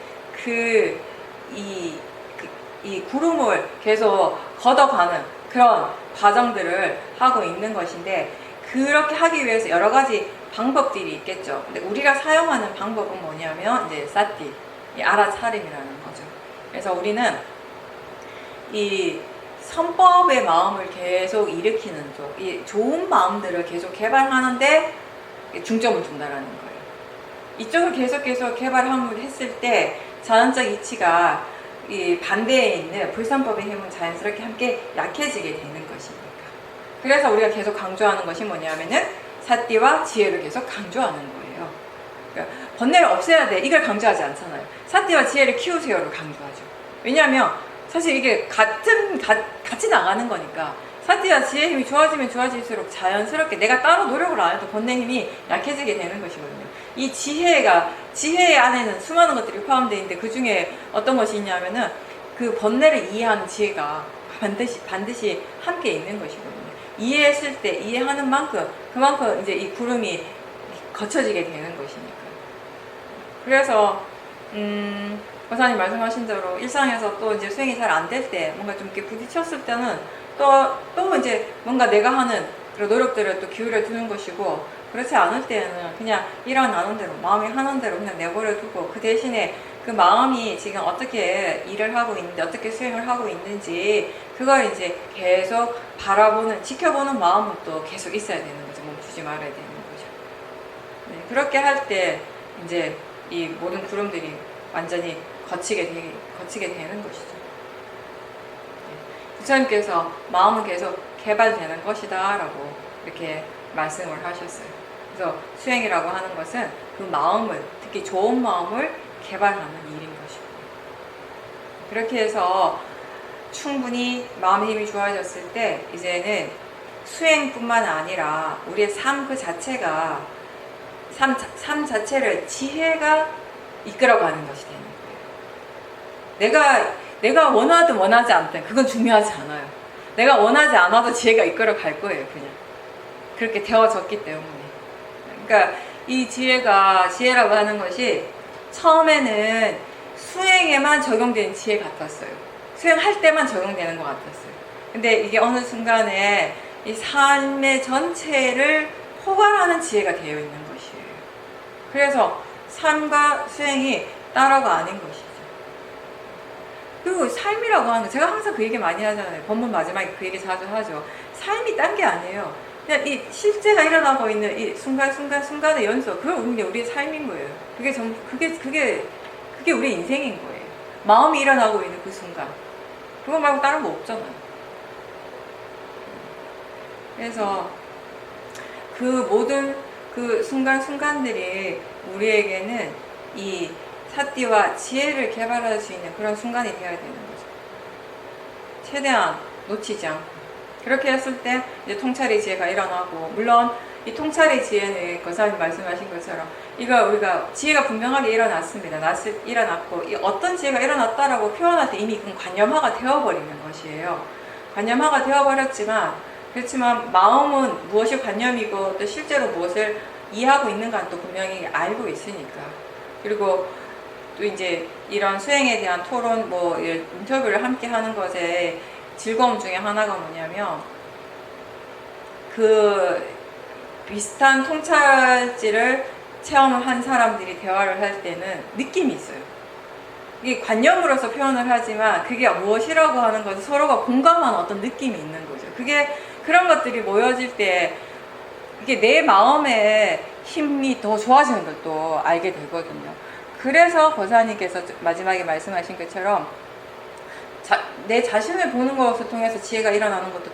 이 구름을 계속 걷어가는 그런 과정들을 하고 있는 것인데, 그렇게 하기 위해서 여러 가지 방법들이 있겠죠. 근데 우리가 사용하는 방법은 뭐냐면 이제 사티, 이 알아차림이라는 거죠. 그래서 우리는 이 선법의 마음을 계속 일으키는 쪽, 이 좋은 마음들을 계속 개발하는데 중점을 둔다라는 거예요. 이쪽을 계속 개발함을 했을 때 자연적 이치가 이 반대에 있는 불선법의 힘은 자연스럽게 함께 약해지게 되는 것입니다. 그래서 우리가 계속 강조하는 것이 뭐냐면은 사띠와 지혜를 계속 강조하는 거예요. 그러니까 번뇌를 없애야 돼, 이걸 강조하지 않잖아요. 사띠와 지혜를 키우세요를 강조하죠. 왜냐하면 사실 이게 같이 나가는 거니까. 사띠와 지혜의 힘이 좋아지면 좋아질수록 자연스럽게 내가 따로 노력을 안 해도 번뇌 힘이 약해지게 되는 것이거든요. 이 지혜 안에는 수많은 것들이 포함되어 있는데, 그 중에 어떤 것이 있냐면은 그 번뇌를 이해하는 지혜가 반드시 함께 있는 것이거든요. 이해했을 때 이해하는 만큼 그만큼 이제 이 구름이 거쳐지게 되는 것이니까. 그래서 권사님 말씀하신 대로 일상에서 또 이제 수행이 잘 안 될 때, 뭔가 좀 이렇게 부딪혔을 때는 또 이제 뭔가 내가 하는 그런 노력들을 또 기울여 두는 것이고, 그렇지 않을 때는 그냥 일어나는 대로, 마음이 하는 대로 그냥 내버려 두고, 그 대신에 그 마음이 지금 어떻게 일을 하고 있는데, 어떻게 수행을 하고 있는지, 그걸 이제 계속 지켜보는 마음은 또 계속 있어야 되는 거죠. 멈추지 말아야 되는 거죠. 네, 그렇게 할 때 이제 이 모든 구름들이 완전히 거치게 되는 것이죠. 네. 부처님께서 마음은 계속 개발되는 것이다 라고 이렇게 말씀을 하셨어요. 그래서 수행이라고 하는 것은 그 마음을, 특히 좋은 마음을 개발하는 일인 것이고, 그렇게 해서 충분히 마음의 힘이 좋아졌을 때 이제는 수행뿐만 아니라 우리의 삶 그 자체가 삶 자체를 지혜가 이끌어가는 것이 되는 거예요. 내가 원하든 원하지 않든 그건 중요하지 않아요. 내가 원하지 않아도 지혜가 이끌어갈 거예요. 그냥 그렇게 되어졌기 때문에. 그러니까 이 지혜라고 하는 것이 처음에는 수행에만 적용되는 지혜 같았어요. 수행할 때만 적용되는 것 같았어요. 근데 이게 어느 순간에 이 삶의 전체를 포괄하는 지혜가 되어 있는 것이에요. 그래서 삶과 수행이 따로가 아닌 것이죠. 그리고 삶이라고 하는 거, 제가 항상 그 얘기 많이 하잖아요. 법문 마지막에 그 얘기 자주 하죠. 삶이 딴 게 아니에요. 그냥 이 실제가 일어나고 있는 이 순간의 연속, 그게 우리의 삶인 거예요. 그게 우리의 인생인 거예요. 마음이 일어나고 있는 그 순간. 그거 말고 다른 거 없잖아요. 그래서 그 모든 그 순간순간들이 우리에게는 이 사띠와 지혜를 개발할 수 있는 그런 순간이 되어야 되는 거죠. 최대한 놓치지 않고. 그렇게 했을 때 이제 통찰의 지혜가 일어나고, 물론 이 통찰의 지혜는 거사님 말씀하신 것처럼 이거 우리가 지혜가 분명하게 일어났습니다. 일어났고, 이 어떤 지혜가 일어났다라고 표현할 때 이미 그건 관념화가 되어버리는 것이에요. 관념화가 되어버렸지만, 그렇지만 마음은 무엇이 관념이고 또 실제로 무엇을 이해하고 있는가는 또 분명히 알고 있으니까. 그리고 또 이제 이런 수행에 대한 토론, 인터뷰를 함께 하는 것에 즐거움 중에 하나가 뭐냐면, 그 비슷한 통찰지를 체험을 한 사람들이 대화를 할 때는 느낌이 있어요. 이게 관념으로서 표현을 하지만 그게 무엇이라고 하는 것을 서로가 공감하는 어떤 느낌이 있는 거죠. 그런 것들이 모여질 때 이게 내 마음의 힘이 더 좋아지는 걸 또 알게 되거든요. 그래서 거사님께서 마지막에 말씀하신 것처럼 내 자신을 보는 것을 통해서 지혜가 일어나는 것도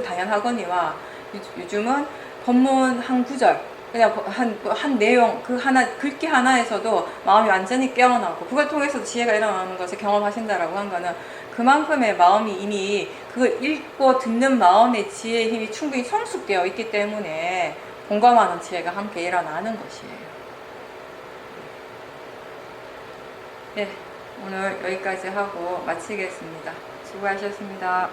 당연하거니와, 요즘은 법문 한 구절, 그냥 한 내용, 글귀 하나에서도 마음이 완전히 깨어나고, 그걸 통해서 지혜가 일어나는 것을 경험하신다라고 한 거는 그만큼의 마음이 이미 그걸 읽고 듣는 마음의 지혜의 힘이 충분히 성숙되어 있기 때문에 공감하는 지혜가 함께 일어나는 것이에요. 네, 오늘 여기까지 하고 마치겠습니다. 수고하셨습니다.